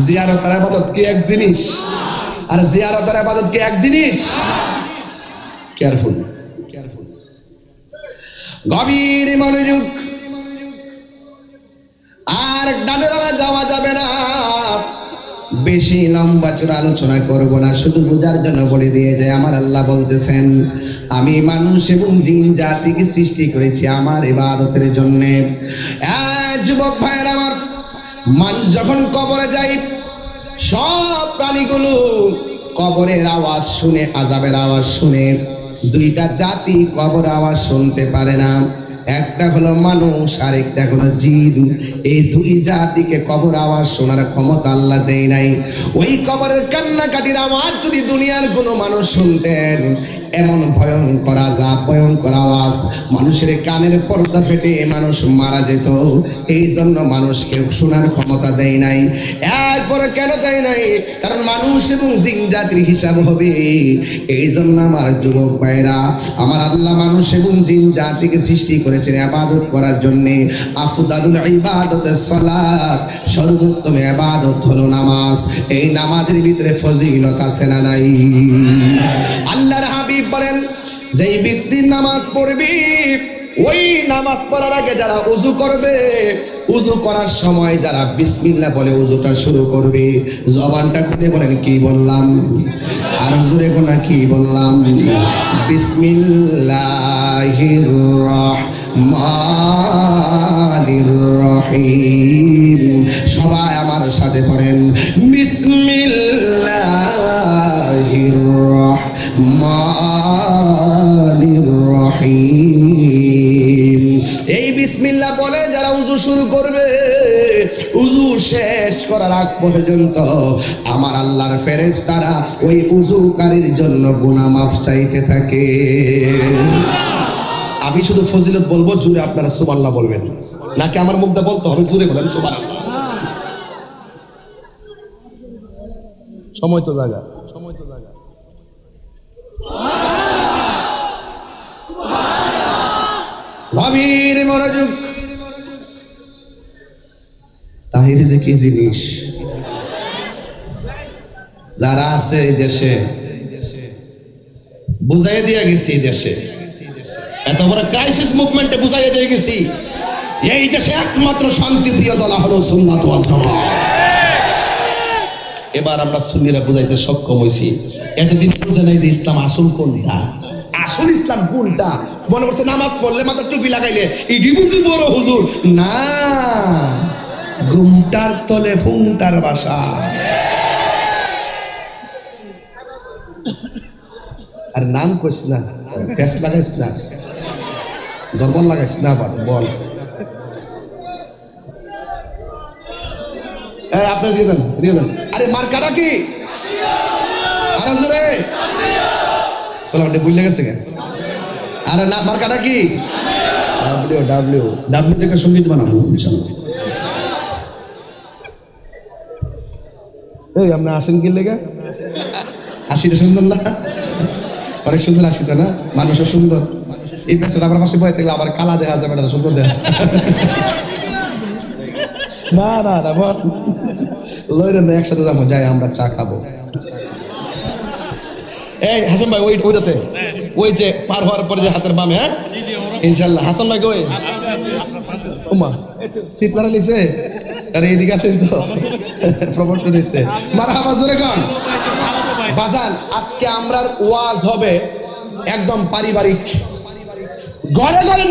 জিয়ারতের ইবাদত কি এক জিনিস? আর জিয়ারতের ইবাদত কি এক জিনিস? কেয়ারফুল, গভীর মনোযোগ। আর ডানে বামে যাওয়া যাবে না, বেশি লম্বা চূড়া আলোচনা করব না, শুধু বোঝার জন্য বলে দিয়ে যায়। আমার আল্লাহ বলতেছেন আমি মানুষ এবং জিন জাতিকে সৃষ্টি করেছি আমার ইবাদতের জন্য। যুবক ভাইয়ের আমার, মানুষ যখন কবরে যায়, সব প্রাণীগুলো কবরের আওয়াজ শুনে, আযাবের আওয়াজ শুনে। দুইটা জাতি কবর আওয়াজ শুনতে পারে না, একটা হলো মানুষ আর একটা হলো জিন। এই দুই জাতিকে কবর আওয়াজ শোনার ক্ষমতা আল্লাহ দেয় নাই। ওই কবরের কান্নাকাটির আওয়াজ যদি দুনিয়ার কোনো মানুষ শুনতেন, এমন ভয়ঙ্কর আযাব, ভয়ঙ্কর আওয়াজ, মানুষের কানের পর্দা ফেটে মানুষ মারা যেত। এই জন্য মানুষকে শোনার ক্ষমতা দেয় নাই। এরপরে কেন দেয় নাই? কারণ মানুষ এবং জিন জাতির হিসাব হবে। এই জন্য আমার যুবক ভাইরা, আমার আল্লাহ মানুষ এবং জিন জাতিকে সৃষ্টি করেছেন ইবাদত করার জন্য। আফদালুল ইবাদতেস সালাত, সর্বোত্তম ইবাদত হলো নামাজ। এই নামাজের ভিতরে ফজিলত আছে না নাই? আল্লাহর হাবিব বলেন, যেই ব্যক্তি নামাজ পড়বে, ওই নামাজ পড়ার আগে যারা ওযু করবে, ওযু করার সময় যারা বিসমিল্লাহ বলে ওযুটা শুরু করবে, জবানটা খুলে বলেন কি বললাম? আর জোরে কোনা কি বললাম? বিসমিল্লাহির রাহমানির রহিম। সবাই আমার সাথে পড়েন, বিসমিল্লাহির রাহমানির রহিম। এই বিসমিল্লাহ বলে যারা ওযু শুরু করবে, ওযু শেষ করার আগ পর্যন্ত আমার আল্লাহর ফেরেশতারা ওই ওযুকারীর জন্য গুনাহ মাফ চাইতে থাকে। আমি শুধু ফজিলত বলবো, জুড়ে আপনারা সুবহানাল্লাহ বলবেন, নাকি আমার মুখটা বলতে হবে? জুড়ে বলেন সুবহানাল্লাহ। সময় তো জায়গা, গভীর মনোযোগ। তাহির যে কি জিনিস, যারা আছে এই দেশে বুঝাই দিয়ে গেছি, দেশে এত বড় ক্রাইসিস মুভমেন্টে বুঝাই দিয়ে গেছি, এই দেশে একমাত্র শান্তিপ্রিয় দল হলো সুন্নাত ওয়াল জামাত। এবার আমরা সুন্নিরা বুঝাইতে সক্ষম হয়েছি। এতদিন বুঝে নাই যে ইসলাম আসল কোনটা, আসল ইসলাম কোনটা। মনে করছে নামাজ পড়লে মাথা টুপি লাগাইলে এটি বুঝি বড় হুজুর। না, ঘুমটার তলে ফুংটার বাসা। আর নাম কইস না, প্যাস লাগাইস না, দরবার লাগাইস না, আবার বল। আপনি দিয়ে দেন, দিয়ে দেন। আরে মার্কাটা কি? আরে জোরে চলো, আপনি বুঝলে গেছে কেন? আরে না, মার্কাটা কি? ডাব্লিউ ডাব্লিউ ডাব্লিউ থেকে সঙ্গীত বানাবো ইনশাআল্লাহ। এই আপনি আসেন কি লেগে? হাসিটা সুন্দর না? অনেক সুন্দর হাসিটা না? মানুষও সুন্দর। এই পেছনে আমার পাশে বয়ে থাকলে আবার কালা দেখা যাবে না, সুন্দর দেখা না না না বল লইরেন না, একসাথে যাবো, যাই আমরা চা খাবো। এই হাসান ভাই ওইটাতে, ওই যে পার হওয়ার পরে যে হাতের বামে, হ্যাঁ ইনশাল্লাহ। হাসান ভাই ওই ওমা সিট লড়া লিছে, আরে এদিকে আছেন তো, প্রমোশন হয়েছে। মারহাবা জোরে গান বাজান। আজকে আমরার ওয়াজ হবে একদম পারিবারিক, ঘরে ঘরে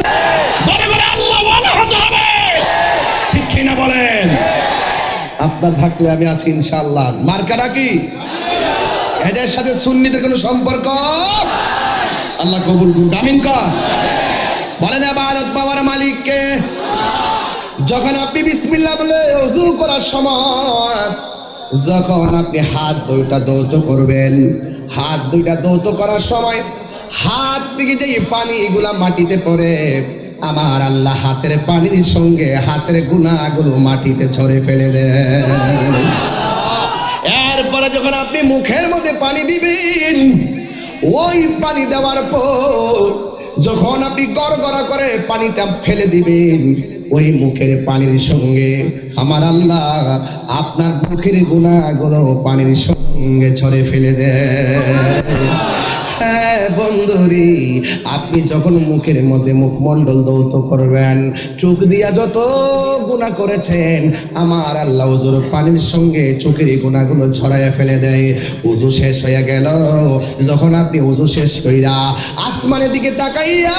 ঘরে ঘরে আল্লাহ ওয়ালা হতে হবে, ঠিক কিনা বলেন? আপনার থাকলে আমি আছি ইনশাআল্লাহ। মার্কাটা কি? এদের সাথে সুন্নিদের কোনো সম্পর্ক? আল্লাহ কবুল করুন, আমিন কর। বলেন ইবাদত পাওয়ার মালিককে। যখন আপনি বিসমিল্লাহ বলে ওযু করার সময়, যখন আপনি হাত দুইটা ধৌত করবেন, হাত দুইটা ধৌত করার সময় হাত থেকে যে পানিগুলা মাটিতে পড়ে, আমার আল্লাহ হাতের পানির সঙ্গে হাতের গুনাহগুলো মাটিতে ঝরে ফেলে দেন। এরপরে যখন আপনি মুখের মধ্যে পানি দিবেন, ওই পানি দেওয়ার পর যখন আপনি গড়গড়া করে পানিটা ফেলে দিবেন, ওই মুখের পানির সঙ্গে আমার আল্লাহ আপনার মুখের গুনাহগুলো পানির সঙ্গে ঝরে ফেলে দেয়। হ্যাঁ বন্ধুরি, আপনি যখন মুখের মধ্যে মুখমণ্ডল ধৌত করবেন, চোখ দিয়া যত গুনাহ করেছেন আমার আল্লাহ ওযুর পানির সঙ্গে চোখের গুনাহগুলো ঝরাইয়া ফেলে দেয়। ওযু শেষ হয়ে গেল, যখন আপনি ওযু শেষ কইরা আসমানের দিকে তাকাইয়া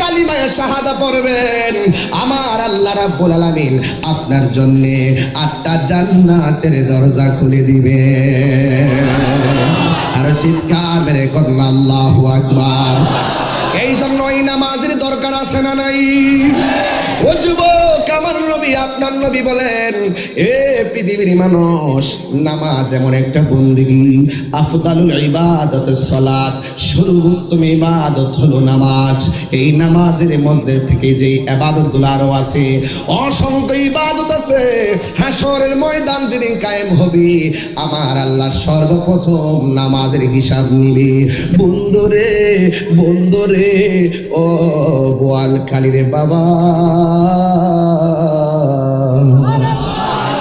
কালিমায়ে শাহাদা পড়বেন, আমার আল্লাহ রাব্বুল আলামিন আপনার জন্য 8টা জান্নাতের দরজা খুলে দিবে। আর চিৎকার মেরে করুন আল্লাহু আকবার। এই জন্যই নামাজের দরকার আছে না নাই? ও যুবক, আমার নবী আপনার নবী বলেন, এ পৃথিবীর মানুষ, নামাজ এমন একটা বন্দেগী, আফদালুল ইবাদাতুস সালাত, সর্বোত্তম ইবাদত হলো নামাজ। এই নামাজের মধ্যে থেকে যে ইবাদতগুলো আরো আছে, অসংখ্য ইবাদত আছে, হাশরের ময়দান যেদিন কায়েম হবে আমার আল্লাহ সর্বপ্রথম নামাজের হিসাব নিবে। বন্ধুরে বন্ধুরে, ও বোয়ালখালী রে বাবা,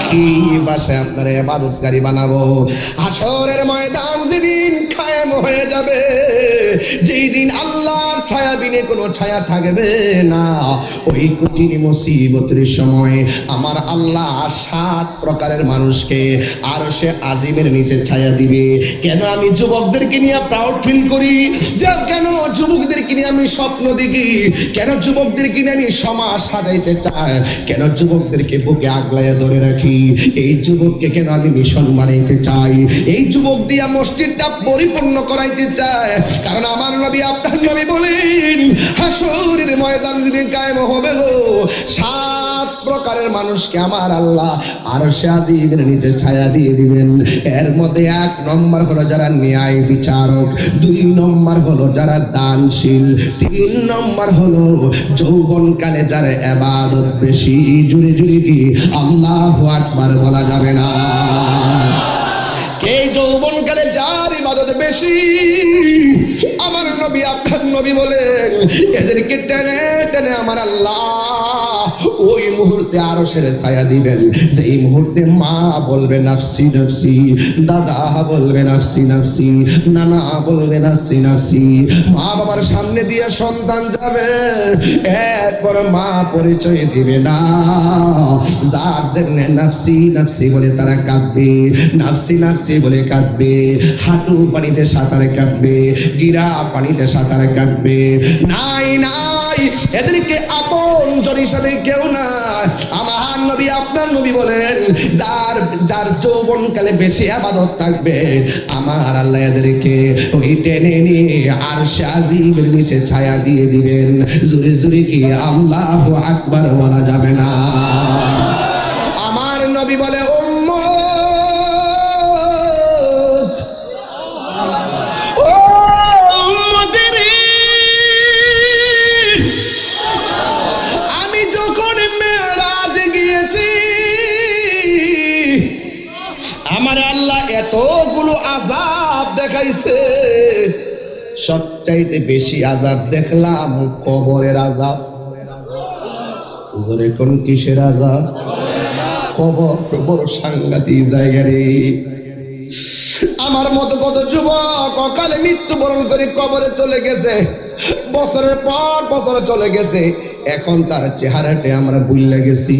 কি বাসায় আপনার ইবাদতকারী বানাবো? হাশরের ময়দান যেদিন কায়েম হয়ে যাবে, যেই দিন আল্লাহর ছায়া বিনে কোনো ছায়া থাকবে না, ওই কঠিন মুসিবতের সময় আমার আল্লাহ 7 প্রকারের মানুষকে আরশে আজিমের নিচে ছায়া দিবে। কেন আমি যুবকদেরকে নিয়ে প্রাউড ফিল করি, যে কেন যুবকদেরকে নিয়ে আমি স্বপ্ন দেখি, কেন যুবকদেরকে নিয়ে আমি সমাজ সাজাইতে চাই, কেন যুবকদেরকে বুকে আগলাইয়া ধরে রাখি, এই যুবককে কেন আমি মিশন বানাইতে চাই, এই যুবক দিয়া মসজিদটা পরিপূর্ণ করাইতে চাই। কারণ আমার নবী আপনার নবী বলেন, হাশরের ময়দান যেদিন কায়েম হবে গো, 7 প্রকারের মানুষকে আমার আল্লাহ আরশে আজিমের নিচে ছায়া দিয়ে দিবেন। এর মধ্যে 1 নম্বর হলো যারা ন্যায় বিচারক, 2 নম্বর হলো যারা দানশীল, 3 নম্বর হলো যৌবনকালে যারা ইবাদত বেশি। জুড়ে জুড়ে কি আল্লাহু আকবার বলা যাবে না? এই যৌবনকালে যার ইবাদত বেশি, আমার নবী আপনার নবী বলেন, এদেরকে টেনে টেনে আমার আল্লাহ ওই মুহূর্তে আরশের ছায়া দিবেন, যেই মুহূর্তে মা বলবে নাফসি নাফসি, দাদা বলবে নাফসি নাফসি, নানা বলবে নাফসি নাফসি, মা বাবার সামনে দিয়ে সন্তান যাবে, এরপর মা পরিচয় দিবে না, যার জন্য নাফসি নাফসি বলে তারা কাঁদবে, নাফসি নাফসি বলে কাঁদবে, হাঁটু পানিতে সাঁতারে কাটবে, গিরা পানিতে সাঁতারে কাটবে, নাই নাই নাই, এদেরকে আপনজন হিসাবে কেউ নাই। আমার নবী আপনার নবী বলেন, যার যার যৌবনকালে বেশি ইবাদত থাকবে, আমার আল্লাহ এদেরকে ওই টেনে নিয়ে আরশে আজিমের নিচে ছায়া দিয়ে দিবেন। জোরে জোরে কি আল্লাহু আকবার বলা যাবে না? আমার নবী বলে, উম্মত ও উম্মতেরে, আমি যখন মেরাজে গিয়েছি, আমার আল্লাহ এতগুলো আযাব দেখাইছে, সবচাইতে বেশি আযাব দেখলাম কবরের আযাব। জোরে কোন কিসের আযাব? কবর বড় সাংঘাতিক জায়গা রে। আমার মতো কত যুবক অকালে মৃত্যুবরণ করে কবরে চলে গেছে, বছরের পর বছর চলে গেছে, এখন তার চেহারাটা আমরা ভুলে গেছি।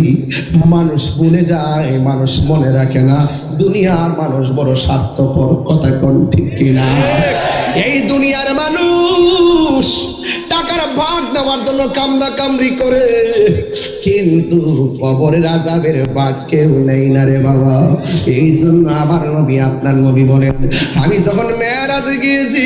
মানুষ ভুলে যায়, মানুষ মনে রাখে না। দুনিয়ার মানুষ বড় স্বার্থপর, কথা কোন ঠিক কিনা? এই দুনিয়ার মানুষ টাকার ভাগ নেওয়ার জন্য কামড়া কামড়ি করে, কিন্তু কবরের আযাবের ভাগ কেউ নেই না রে বাবা। এই জন্য আমার নবী আপনার নবী বলেন, আমি যখন মেরাজে গিয়েছি,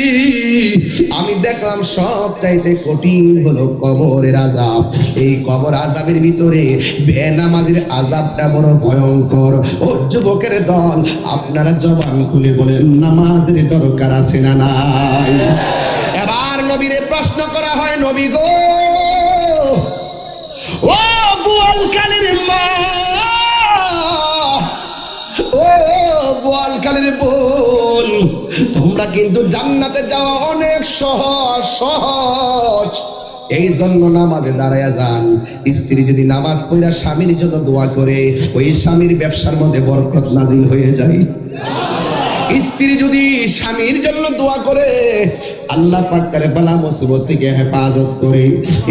আমি দেখলাম সব চাইতে কঠিন হলো কবরের আযাব। এই কবর আযাবের ভিতরে বেনামাজির আযাবটা বড় ভয়ঙ্কর। ও যুবকের দল, আপনারা জবান খুলে বলেন, নামাজের দরকার আছে না নাই? এবার নবীরে প্রশ্ন করা হয়, নবী গো, ও বোয়ালখালীর মা, ও বোয়ালখালীর বোন, তোমরা কিন্তু জান্নাতে যাওয়া অনেক সহজ। এই জন্য নামাজে দাঁড়ায়া যান। স্ত্রী যদি নামাজ পড়া স্বামীর জন্য দোয়া করে, ওই স্বামীর ব্যবসার মধ্যে বরকত নাজিল হয়ে যায়। স্ত্রী যদি স্বামীর জন্য দোয়া করে, আল্লাহ পাক তার বালা মুসিবত থেকে হেফাজত করে।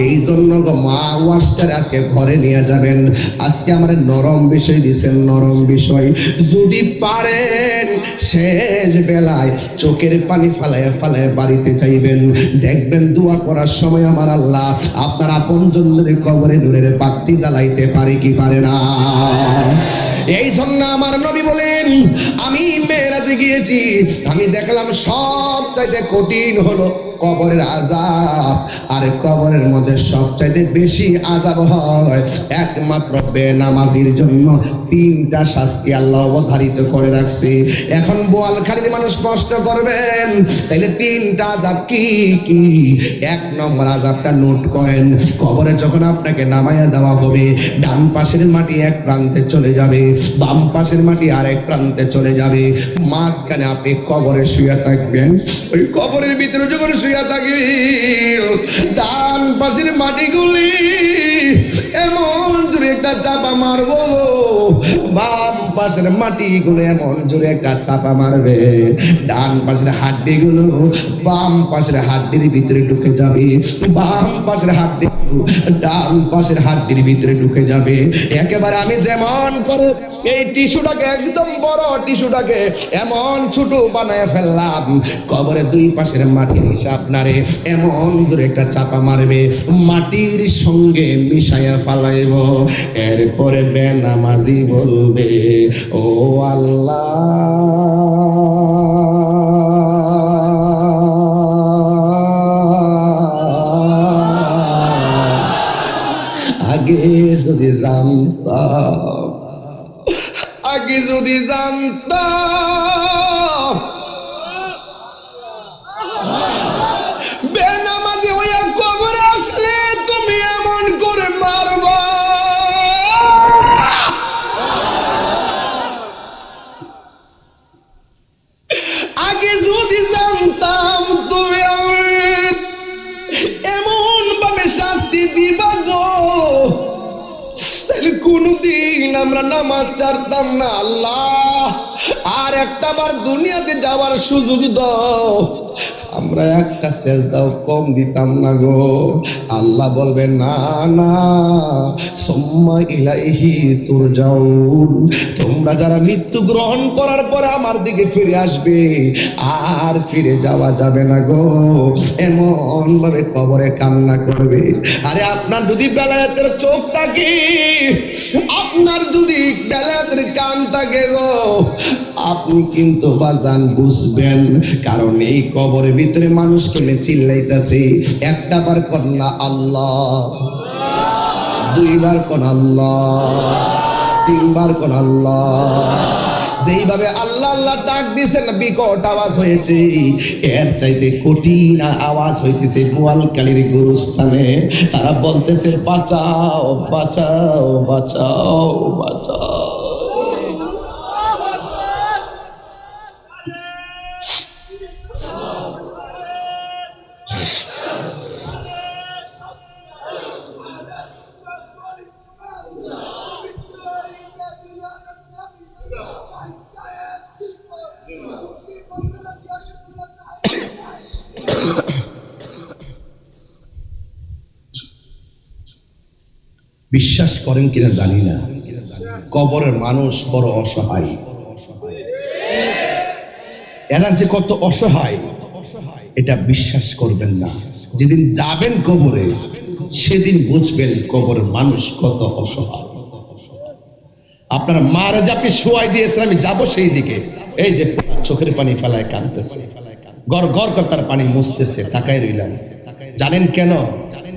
এই জন্য মা ওয়াজটার আজকে ঘরে নিয়ে যাবেন। আজকে আমরা নরম বিষয় দিয়েছেন, নরম বিষয়। যদি পারেন শেষ বেলায় চোখের পানি ফালায় ফালায় বাড়িতে চাইবেন, দেখবেন দোয়া করার সময় আমার আল্লাহ আপনার আপনজনদের কবরে নূরের বাতি জ্বালাইতে পারে কি পারে না? এই জন্য আমার নবী বলেন, আমি মেরাজে গিয়েছি, আমি দেখলাম সব চাইতে কঠিন হলো কবরের আযাব। আর কবরের মধ্যে সবচাইতে বেশি আযাব হয় একমাত্র বেনামাজির জন্য। তিনটা শাস্তি আল্লাহ অবধারিত করে রাখছে। এখন বোয়ালখালীর মানুষ প্রশ্ন করবেন, তাইলে তিনটা আযাব কি কি? এক নম্বর আযাবটা নোট করেন। কবরে যখন আপনাকে নামাইয়া দেওয়া হবে, ডান পাশের মাটি এক প্রান্তে চলে যাবে, বাম পাশের মাটি আরেক প্রান্তে চলে যাবে, মাঝখানে আপনি কবরে শুয়ে থাকবেন। ওই কবরের ভিতরে যখন শুয়ে থাকবেন, ডান পাশের মাটিগুলি এমন জোরে একটা চাপা মারবো, বাম পাশের মাটিগুলো এমন জোরে একটা চাপা মারবে, ডান পাশের হাড্ডিগুলো বাম পাশের হাড্ডির ভিতরে ঢুকে যাবে, বাম পাশের হাড্ডি ডান পাশের হাড্ডির ভিতরে ঢুকে যাবে। একেবারে আমি যেমন করে এই টিস্যুটাকে, একদম বড় টিস্যুটাকে এমন ছোট বানায় ফেললাম, কবরে দুই পাশের মাটি এসে আপনারে এমন জোরে একটা চাপা মারবে, মাটির সঙ্গে মিশাইয়া ফালাইব। এরপরে বেনামাজি বলবে, ও আল্লাহ, আগে যদি জানতাম, আগে যদি জানতাম, বেনামাজি হইয়া কবরে আসলে তুমি এমন করে মারবা। আগে যদি জানতাম তুমি এমন ভাবে শাস্তি দিবা গো, তাহলে কোনদিন আমরা নামাজ ছাড়তাম না। আল্লাহ, আর একটা বার দুনিয়াতে যাওয়ার সুযোগ দাও। আমরা একটা সেজদাও কম দিতাম না গো। আল্লাহ বলবে না না, সুম্মা ইলাইহি তুরজাউন, তোমরা যারা মৃত্যু গ্রহণ করার পর আমার দিকে ফিরে আসবে আর ফিরে যাওয়া যাবে না গো। এমন ভাবে কবরে কান্না করবে। আরে আপনার যদি বেলায়েতের চোখ থাকে, আপনার যদি বেলায়েতের কান থাকে গো, আপনি কিন্তু বাজান বুঝবেন। কারণ এই কবরের ভিতরে মানুষ কেমনে চিল্লাইতেছে। একটা বার কন্যা আল্লাহ, দুইবার কোন আল্লাহ, তিনবার কোন আল্লাহ। যেইভাবে আল্লাহ আল্লাহ ডাক দিয়েছেন বিকট আওয়াজ হয়েছে, এর চাইতে কঠিন আওয়াজ হইতেছে বোয়ালখালীর গুরুস্থানে। তারা বলতেছে বাঁচাও বাঁচাও বাঁচাও বাঁচাও। বিশ্বাস করেন কিনা জানি না, কবরের মানুষ বড় অসহায়। এরা যে কত অসহায় এটা বিশ্বাস করবেন না। যেদিন যাবেন কবরে সেদিন বুঝবেন কবরের মানুষ কত অসহায়। আপনার মারা যে আপনি শোয়াই দিয়েছেন, আমি যাবো সেই দিকে, এই যে চোখের পানি ফেলায় কাঁদতেছে, গড় গড় করে তার পানি মুছতেছে, তাকায় রইলাম। জানেন কেন?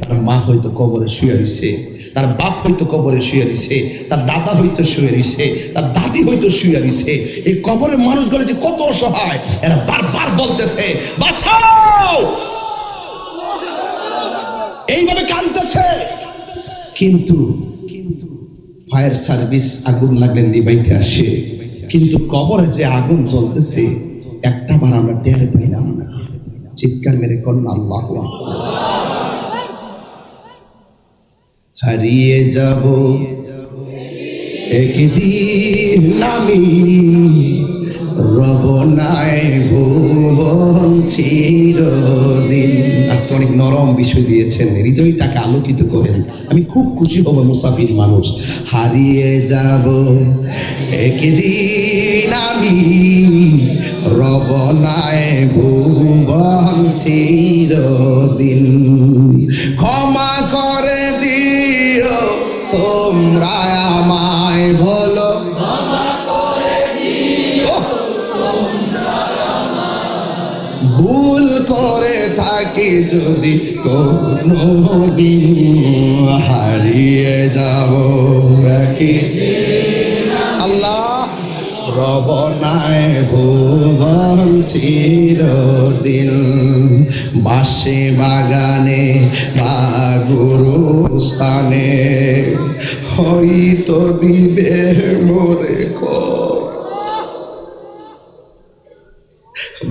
তার মা হয়তো কবরে শুয়ে রয়েছে, তার বাপ হয়তো কবরে শুয়ে রয়েছে, তার দাদা হয়তো শুয়ে রয়েছে, তার দাদি হয়তো শুয়ে রয়েছে। এই কবরের মানুষগুলো যে কত অসহায়, এরা বারবার বলতেছে বাঁচাও, এইভাবে কাঁদতেছে। কিন্তু ফায়ার সার্ভিস আগুন লাগলে নিবাইতে আসে, কিন্তু কবরে যে আগুন জ্বলতেছে একটা বার আমরা টের পাইলাম না। চিৎকার মেরে কন্যা আল্লাহু আকবার। হারিয়ে যাব একদিন আমি, রব নাই ভুবন চিরদিন। আজকে অনেক নরম বিষয় দিয়েছেন, হৃদয়টাকে আলোকিত করেন। আমি খুব খুশি হব, মুসাফির মানুষ। হারিয়ে যাব একদিন আমি, রব নাই ভুবন চিরদিন। ক্ষমা করে দিও তোমরা আমায়, বলো ভুল করে থাকি যদি কোনদিন, হারিয়ে যাব আল্লাহ, রব নাই ভুবন চিরদিন। বাসে বাগানে বা গুরুস্থানে হয়তো দিবে মোরে কবর।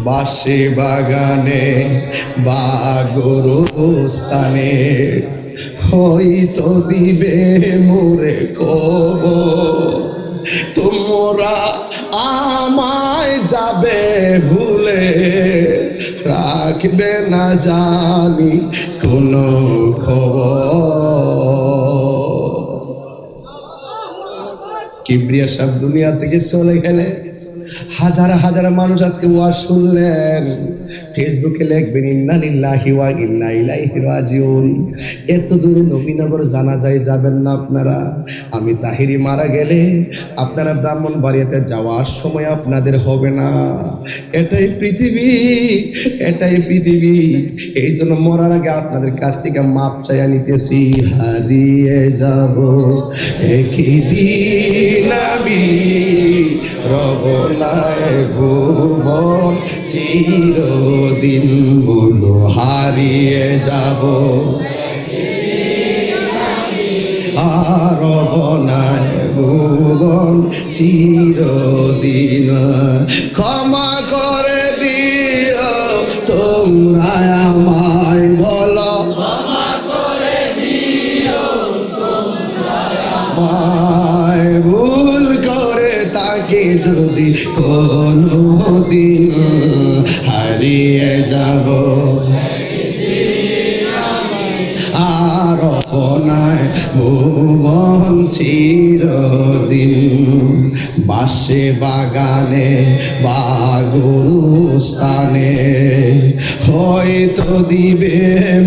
বাসে বাগানে বা গুরুস্থানে হয়তো দিবে মোরে কবর। তোমরা আমায় যাবে ভুলে, রাখবে না জানি কোনো খবর। কিবরিয়া সাহেব দুনিয়া থেকে চলে গেলে হাজার হাজার মানুষ আজকে ওয়াজ শুনলেন। ফেসবুকে লিখবেন ইন্না লিল্লাহি ওয়া ইন্না ইলাইহি রাজিউন। এত দূরে নবীনগর জানাজায় যাবেন না আপনারা। আমি তাহিরি মারা গেলে আপনারা ব্রাহ্মণবাড়িয়াতে যাওয়ার সময় আপনাদের হবে না। এটাই পৃথিবী, এটাই পৃথিবী। এই জন্য মরার আগে আপনাদের কাছ থেকে মাপ চাইয়া নিতেছি। হারিয়ে যাব একদিন আমি, রব নাই ভুবন চিরদিন। বলো হারিয়ে যাব আর রব নাই ভুবন চিরদিন। ক্ষমা করে দিও তোমরা আমায়, বলো আমায়, ভুল করে তাকে যদি কোনদিন, হারিয়ে যাব আর অপনায় ভুবন চিরদিন বাসে বাগানে বা গুরুস্থানে হয়তো দিবে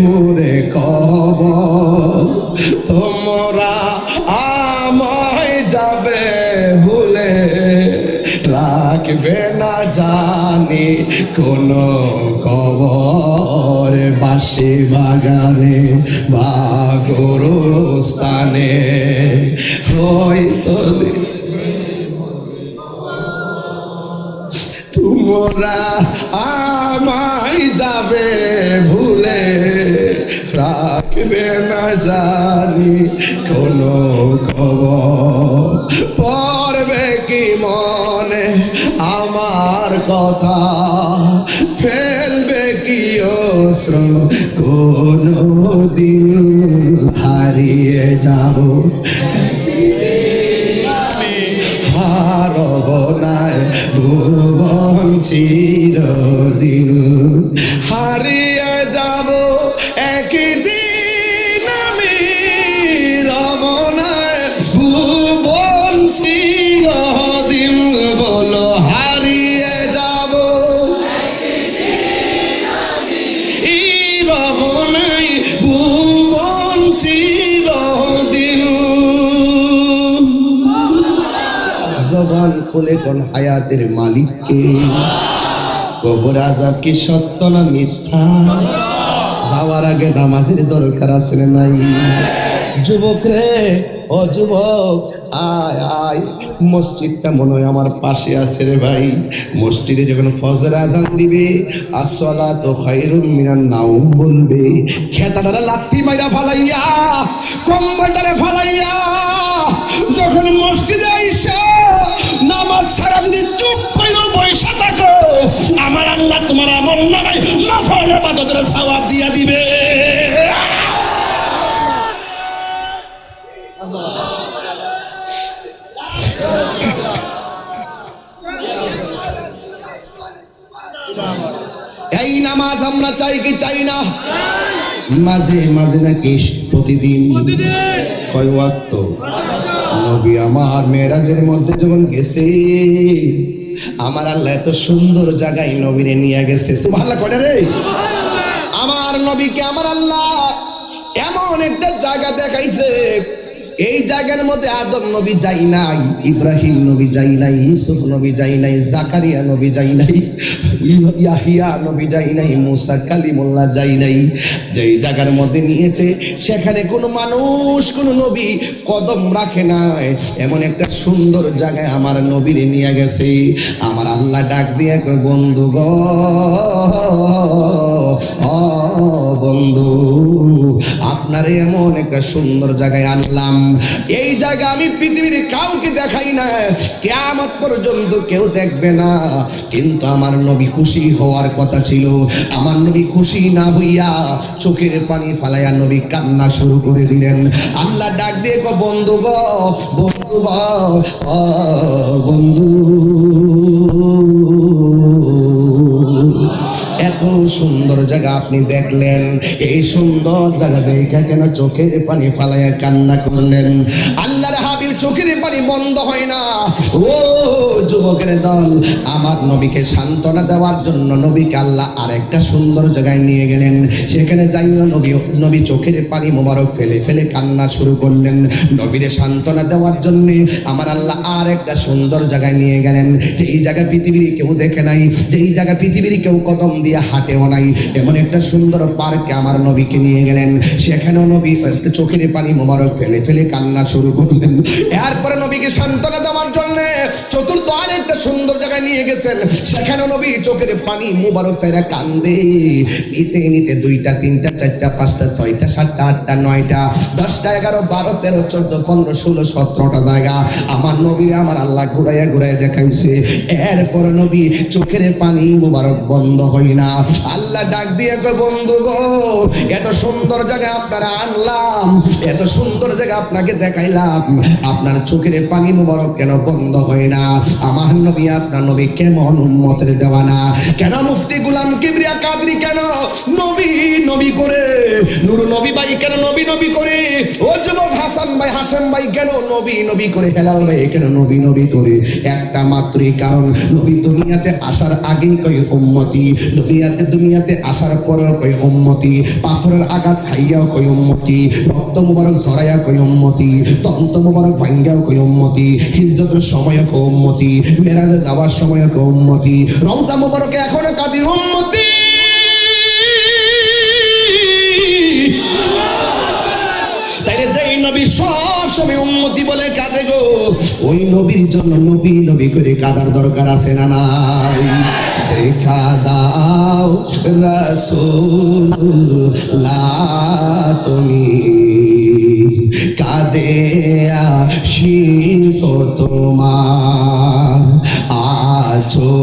মোরে কবর তোমরা আমায় যাবে ভুলে রাখবে না জানি কোনো কবর বাসে বাগানে বা গোরস্থানে হয়তো তোমরা আমায় যাবে ভুলে রাখবে না জানি কোনো খবর পড়বে কি মনে আমার কথা ফেলবে কি অশ্রু কোনো দিন হারিয়ে যাব হারবনায় ভুবন চিরদিন হারিয়ে যাব একদিন আমি রবনায় ভুবন চিরদিন বলো হারিয়ে যাব রবনায় ভুবন চিরদিন জবান খুলে কোন হায়াতের মালিককে কবর আযাব কি সত্য না মিথ্যা যাওয়ার আগে নামাজের দরকার আছে না নাই যুবক রে ও যুবক আয় আয় মসজিদটা মনে হয় আমার পাশে আছে রে ভাই মসজিদে যখন ফজর আজান দিবে আসসালাতু খায়রুম মিনান নাওম বলবে খেতাটারে লাত্তি মাইরা ফালাইয়া কম্বলটারে ফালাইয়া যখন মসজিদে আইসা নামাজ ছাড়া যদি চুপ কইরা পয়সা থাকো আমার আল্লাহ তোমার আমল নামায় নফল ইবাদতের সওয়াব দিয়া দিবে এই নামাজ আমরা চাই কি চাই না মাঝে মাঝে নাকি প্রতিদিন কয় ওয়াক্ত নবী আমার মেরাজের মধ্যে যখন গেছে আমার আল্লাহ এত সুন্দর জায়গায় নবীরে নিয়ে গেছে সুবহানাল্লাহ কয় রে আমার নবীকে আমার আল্লাহ এমন একটা জায়গা দেখাইছে এই জায়গার মধ্যে আদম নবী যাই নাই ইব্রাহিম নবী যাই নাই ইউসুফ নবী যাই নাই জাকারিয়া নবী যাই নাই ইয়াহিয়া নবী যাই নাই মুসা কালিমুল্লাহ যাই নাই যেই জায়গার মধ্যে নিয়েছে সেখানে কোনো মানুষ কোনো নবী কদম রাখে নাই এমন একটা সুন্দর জায়গায় আমার নবীরে নিয়ে গেছে আমার আল্লাহ ডাক দিয়ে কয় বন্ধু গো বন্ধু আপনারে এমন একটা সুন্দর জায়গায় আনলাম এই জায়গা আমি পৃথিবীর কাউকে দেখাই না কিয়ামত পর্যন্ত কেউ দেখবে না কিন্তু আমার নবী খুশি হওয়ার কথা ছিল আমার নবী খুশি না হইয়া চোখের পানি ফালাইয়া নবী কান্না শুরু করে দিলেন আল্লাহ ডাক দিয়ে কো বন্ধু গো বন্ধু গো বন্ধু এত সুন্দর জায়গা আপনি দেখলেন এই সুন্দর জায়গা দেখে কেন চোখের পানি ফালাইয়া কান্না করলেন আল্লাহর হাবিব চোখের পানি বন্ধ হয় না ও যুবকের দল আমার নবীকে সান্ত্বনা দেওয়ার জন্য নবীকে আল্লাহ আরেকটা সুন্দর জায়গায় নিয়ে গেলেন সেখানে যাইও নবী চোখের পানি মোবারক ফেলে ফেলে কান্না শুরু করলেন নবীরে সান্ত্বনা দেওয়ার জন্য আমার আল্লাহ আরেকটা সুন্দর জায়গায় নিয়ে গেলেন যেই জায়গা পৃথিবীর কেউ দেখে নাই যেই জায়গা পৃথিবীর কেউ কদম দিয়ে হাঁটেও নাই এমন একটা সুন্দর পার্কে আমার নবীকে নিয়ে গেলেন সেখানেও নবী চোখের পানি মোবারক ফেলে ফেলে কান্না শুরু করলেন এরপরে নবীকে সান্ত্বনা দেওয়ার জন্য চতুর্থ আরেকটা সুন্দর জায়গায় নিয়ে গেছেন সেখানেও নবী চোখের পানি মোবারক ছেড়ে কান্দে নিতে নিতে 2টা 3টা 4টা 5টা 6টা 7টা 8টা 9টা 10টা 11 12 13 14 15 16 17টা জায়গা আমার নবী আমার আল্লাহ ঘুরাইয়া ঘুরাইয়া দেখাইছে এরপরে নবী চোখের পানি মোবারক বন্ধ হয় না আল্লাহ ডাক দিয়ে কয় বন্ধু গো এত সুন্দর জায়গা আপনারা আনলাম এত সুন্দর জায়গা আপনাকে দেখাইলাম আপনার চোখের পানি মোবারক কেন বন্ধ বন্ধ হয় না। আমার নবী আপনার নবী কেমন উম্মতের দেওয়ানা, কেন মুফতি গোলাম কিবরিয়া কাদরি কেন নবী নবী করে, নূর নবী ভাই কেন নবী নবী করে, ও যুবক হাসান ভাই হাসেম ভাই কেন নবী নবী করে, হেলাল ভাই কেন নবী নবী করে? একটা মাত্রই কারণ, নবী দুনিয়াতে আসার আগেই কই উম্মতি, দুনিয়াতে আসার পরেও কই উম্মতি, পাথরের আঘাত খাইয়াও কই উম্মতি, রক্ত মুবারক ঝরাইয়া কই উম্মতি, তন্ত মুবারক ভাঙ্গাও কই উম্মতি, হিজরতের সময়ও কই উম্মতি, মেরাজে যাওয়ার সময়ও কই উম্মতি, রওজা মুবারকে এখনো কাঁদি উম্মতি। তাইলে যেই নবী সব সময় উম্মতি বলে কাঁদে গো, ওই নবীর জন্য নবী নবী করে কাঁদার দরকার আছে না নাই? দেখা দাও রাসূলুল্লাহ তুমি, কাঁদে আশিক তোমার, আছো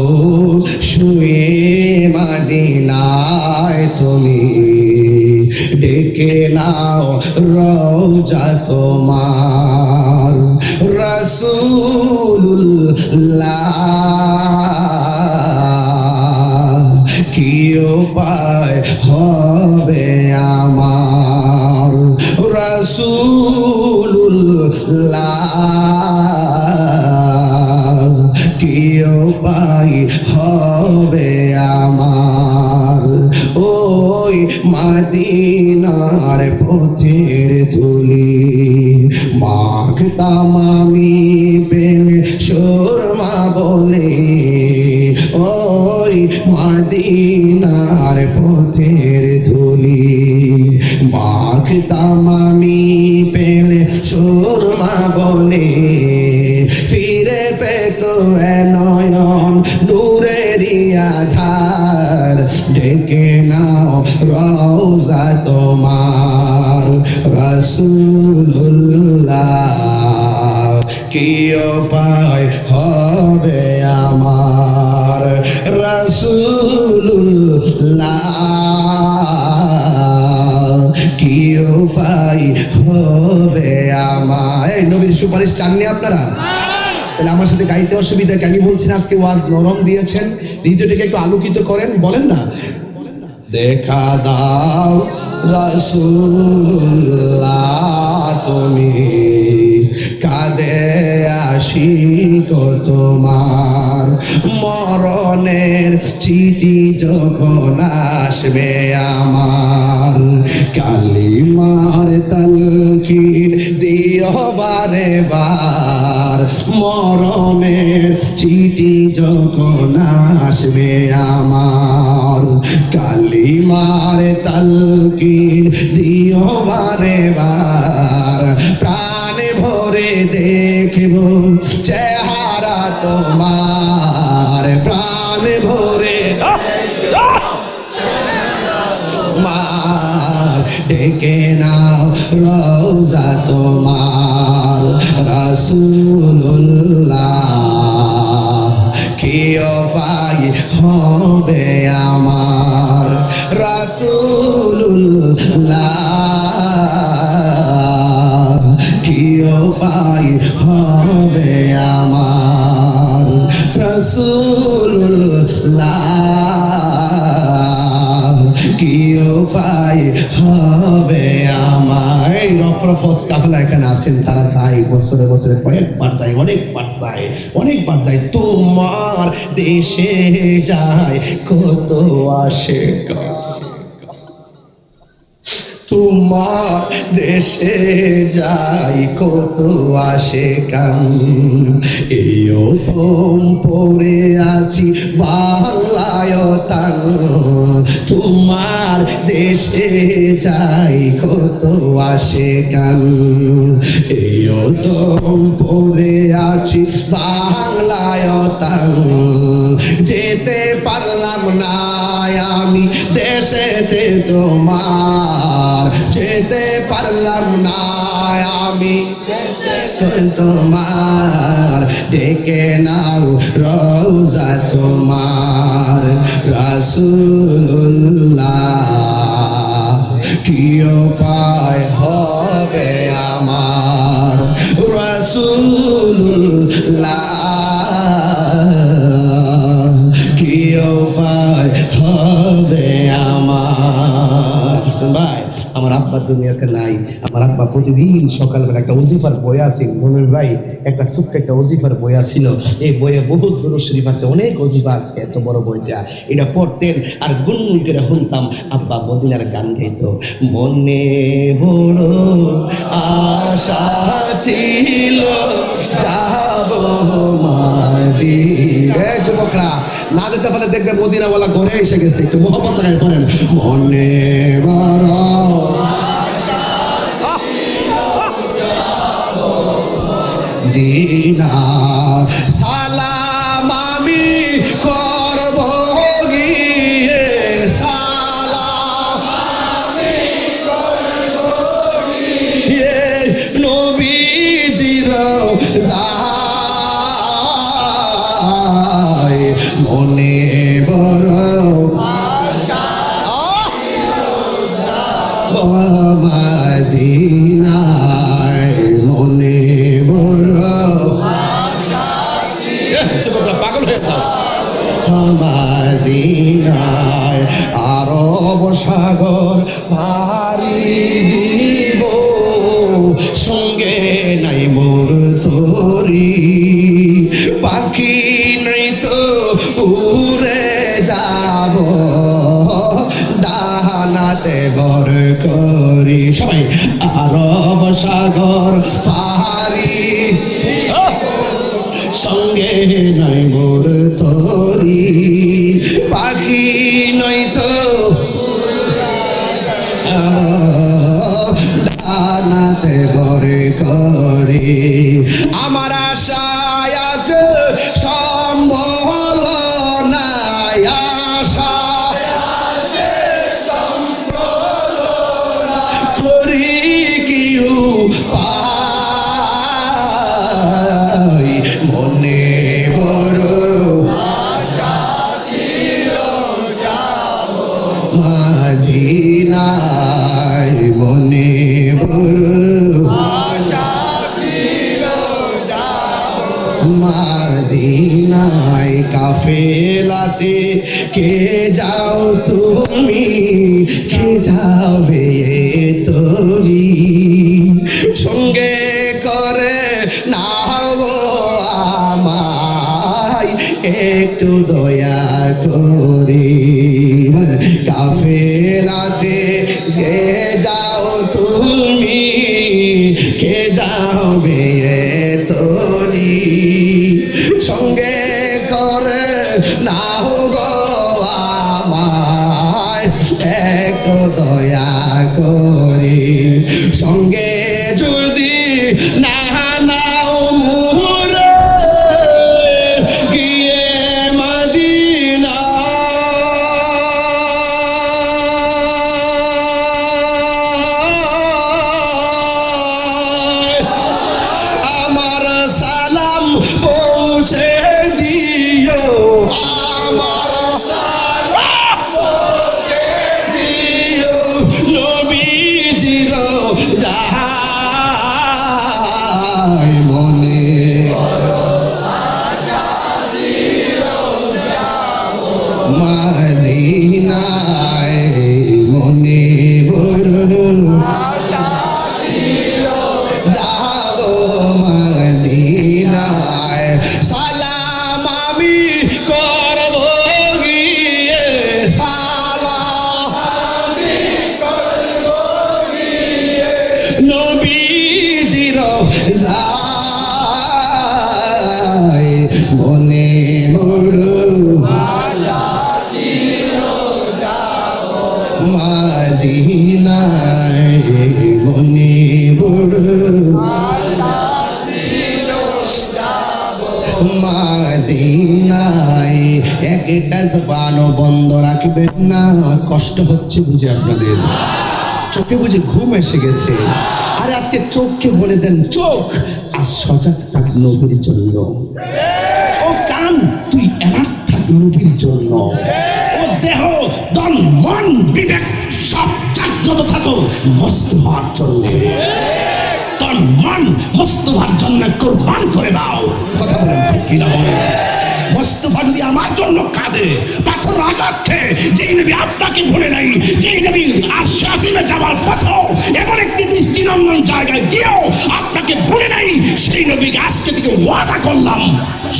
শুয়ে মদিনায় তুমি, ডেকে নাও রওজা তোমার, রাসূলুল্লাহ কি উপায় হবে আমার, রাসূলুল্লাহ কি উপায় হবে আমার, ওই মদিনার পথের ধুলি মাখতাম আমি প্রেমে সুরমা বলে, ওই মদিনার পথের ধুলি মাখতাম আমি প্রেমে সুরমা বলে, ফিরে পেত নয়ন নূরেরই আধার, ডেকে নাও রওজা তোমার, রাসূলুল্লাহ কি উপায় হবে আমার, রাসূলুল্লাহ কি উপায় হবে আমার। নবীর সুপারিশ চাননি আপনারা? তাহলে আমার সাথে গাইতে অসুবিধা কেন? আমি বলছি না আজকে ওয়াজ নরম দিয়েছেন, হৃদয়টাকে একটু আলোকিত করেন, বলেন না দেখা দাও রাসূলুল্লাহ তুমি, কাঁদে আশিক তোমার, মরণের চিঠি যখন আসবে আমার, কালিমার তালকিন দিও বারে বার, মরণের চিঠি যখন আসবে আমার, কালিমার তালকিন দিও বারে বার, প্রাণ ভরে দেখব চেহারা তোমার, প্রাণ ভরে মার, ডেকে নাও রওজা তোমার, রাসূলুল্লাহ কি উপায় হবে আমার, রাসূলুল্লাহ কি উপায় হবে আমার, রাসূলুল্লাহ কি উপায় হবে আমার। রফরফস কাফেলা এখানে আছেন, তারা যায় বছরে বছরে কয়েকবার যায়, অনেকবার যায়, অনেকবার যায়, তোমার দেশে যায় কত আসে, তোমার দেশে যাই কত আসে কান, এও তোম পড়ে আছি বাংলায় তান, তোমার দেশে যাই কত আসে কান, এও তোম পড়ে আছি বাংলায় তান, যেতে পারলাম না আমি দেশেতে তোমার, যেতে পারলাম না আমি দেশেতে তোমার, ডেকে নাও রওজা তোমার, রাসূলুল্লাহ কি উপায় হবে আমার, রাসূলুল্লাহ আব্বা দুনিয়াতে নাই। আমার আব্বা প্রতিদিন সকালবেলা একটা ওজিফার বই আছে মনির ভাই, একটা ছোট্ট একটা ওজিফার বই আছিল। এই বইয়ে বহুত দুরূদ শরীফ আছে, অনেক ওজিফা আছে। এত বড় বইটা, এটা পড়তেন আর গুনগুন করে শুনতাম। আব্বা মদিনার গান গাইতো, মনে বড় আশা ছিল যাব মাদিনা। এই যুবকরা, না যেতে পারলে দেখবে মদিনাওয়ালা ঘরে এসে গেছে। একটু মোহাম্মদ লাগাই পড়েন, মনে বড় দিনা সালাম আমি করব গিয়ে, সালাম আমি করব গিয়ে নবীজির যায়, মনে বড় আশা মদিনায়, মনে বড় পাগল হয়েছে মদিনায়। আরব সাগর পাড়ি দিব, সঙ্গে নাই মোর তোরি, পাখি নাই তো উড়ে যাব ডানাতে বর করি। সবাই আরব সাগর পাড়ি, সঙ্গে নাই মোর তোরি, পাখি নই তো ডানাতে বরে করে। আমার আশায় আজ সম্বল নাই, আশা করি কিউ পাই, মনে বড় আশা ছিল যাব মদিনায়, মনে বড় আশা ছিল যাব মদিনায়। কাফেলাতে কে যাও তুমি, কে যাবে তোরি, সঙ্গে করে নাও আমায় একটু দয়া করে। কাফেলাতে কে যাও তুমি, কে যাবে তোরি, সঙ্গে করে নাও গো আমায় একটু দয়া করে। সঙ্গে যদি না নাও মুরে গিয়ে মদিনা, আমার সালাম পৌঁছে দিও, আমার সালাম পৌঁছে দিও নবীজির যায়, মনে মদিনায়, মনে বড় যাব মদিনায়। সালাম আমি করব গিয়ে, সালাম আমি করব গিয়ে নবীজির যায়, মনে বড় মদিনায়, মনে বড় মদিনায়। একটা জবানও বন্ধ রাখবেন না। কষ্ট হচ্ছে বুঝে আপনাদের, চোখে বুঝে ঘুম এসে গেছে। আরে আজকে চোখকে বলে দেন, চোখ আর সজাগ থাক নবীর জন্য। ও কান, তুই অ্যালার্ট থাক নবীর জন্য। ও দেহ, দন, মন, বিবেক সব জাগ্রত থাকো মোস্তফার জন্য। তন মন মোস্তফার জন্য কোরবান করে দাও। কথা বলেন ঠিক কিনা বলেন? মোস্তফা যদি আমার জন্য কাঁদে, পাথর আঘাত খেয়ে, যেই নবী আপনাকে ভুলে নাই, যেই নবী আশরাফিলে যাওয়ার পথেও এমন একটি দৃষ্টিনন্দন জায়গায় গিয়েও আপনাকে ভুলে নাই, সেই নবীকে আজকে থেকে ওয়াদা করলাম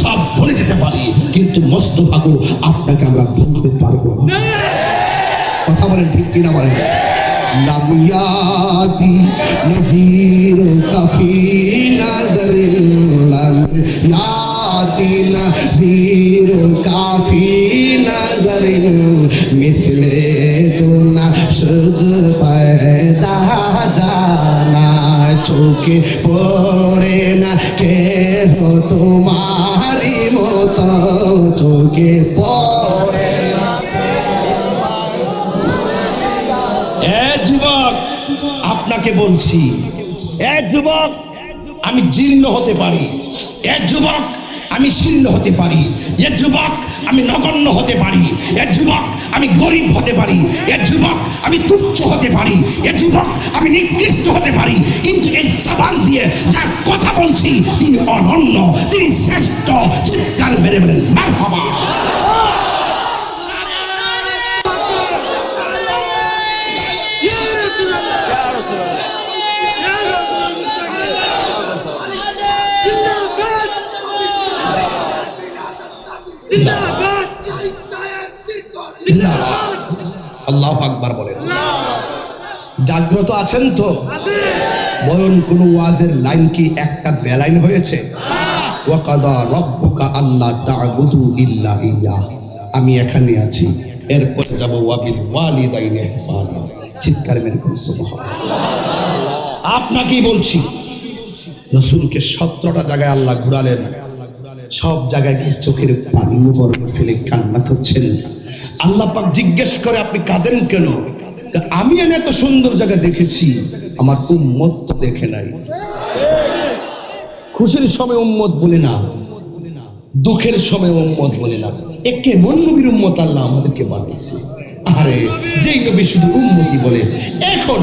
সব ভুলে যেতে পারি, কিন্তু মোস্তফাকে আপনাকে আমরা ভুলতে পারবো না। কথা বলেন ঠিক কিনা বলেন? لم يأتي نذير في نظر لم يأتي نذير في نظر مثل تو نشد پیدا جانا چوکے پورے نہ کہ ہو تمہاری موت چوکے پورے যুবক আপনাকে বলছি, যুবক আমি জীর্ণ হতে পারি, যুবক আমি শীর্ণ হতে পারি, যুবক আমি নগণ্য হতে পারি, যুবক আমি গরিব হতে পারি, যুবক আমি তুচ্ছ হতে পারি, যুবক আমি নিকৃষ্ট হতে পারি, কিন্তু এই জবান দিয়ে যার কথা বলছি তিনি অনন্য, তিনি শ্রেষ্ঠ। চিৎকার মেরে বলেন মারহাবা। আল্লাহু আকবার বলেন। জাগ্রত আছেন তো? বলুন কোন ওয়াজের লাইন কি একটা বেলাইন হয়েছে? ওয়াকাদা রাব্বুকা আল্লা তা'বুদু ইল্লা ইয়্যাহ। আমি এখানে আছি, এরপর যাব ওয়াবিল ওয়ালিদাইনি ইহসানা। চিৎকার মেরে বলুন সুবহানাল্লাহ। আপনাকেই বলছি, রাসূলকে 17টা জায়গায় আল্লাহ ঘুরালেন, সব জায়গায় গিয়ে চোখের পানি মুবারক ফেলে কান্না করছেন। আল্লাহ পাক জিজ্ঞেস করে আপনি কাঁদেন কেন? আমি এত সুন্দর জায়গা দেখেছি, আমার উম্মত তো দেখে নাই। খুশির সময় উম্মত বলে না, দুঃখের সময় উম্মত বলে না। একে মন নবীর উম্মত আল্লাহ আমাদেরকে বানাইছে। আরে যেই নবী শুধু উম্মতি বলে। এখন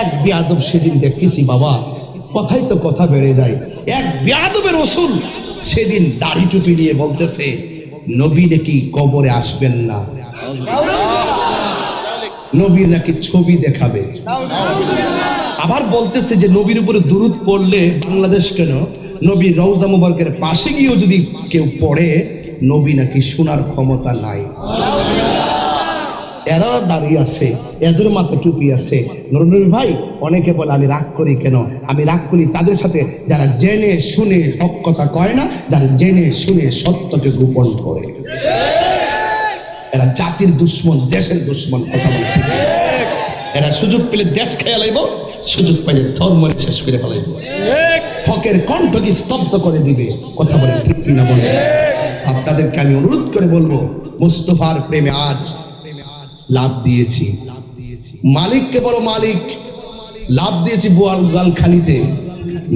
এক বিয়াদব সেদিন দেখতেছি বাবা, কথাই তো কথা বেড়ে যায়। এক বিয়াদবের রাসূল সেদিন দাড়ি টুপি নিয়ে বলতেছে নবী নাকি কবরে আসবেন না, নবীর নাকি ছবি দেখাবে। আবার বলতেছে যে নবীর উপরে দুরূদ পড়লে বাংলাদেশ কেন, নবীর রওজা মুবারকের পাশে গিয়েও যদি কেউ পড়ে নবী নাকি শোনার ক্ষমতা নাই। এরা দাঁড়িয়ে আছে, এদের মাথায় টুপি আছে। নবী ভাই অনেকে বলে আমি রাগ করি কেন? আমি রাগ করি তাদের সাথে যারা জেনে শুনে হক কথা কয় না, যারা জেনে শুনে সত্যকে গোপন করে। এরা জাতির দুশ্মন, দেশের দুশ্মন। কথা বলে ঠিক। এরা সুযোগ পেলে দেশ খেয়ে লাইব, সুযোগ পেলে ধর্ম শেষ করে ফেলাইব, হকের কণ্ঠকে স্তব্ধ করে দিবে। কথা বলে ঠিক কিনা বলে? আপনাদেরকে আমি অনুরোধ করে বলবো, মুস্তাফার প্রেমে আজ লাভ দিয়েছি, মালিককে বড় মালিক, লাভ দিয়েছি বোয়ালগাল খালিতে,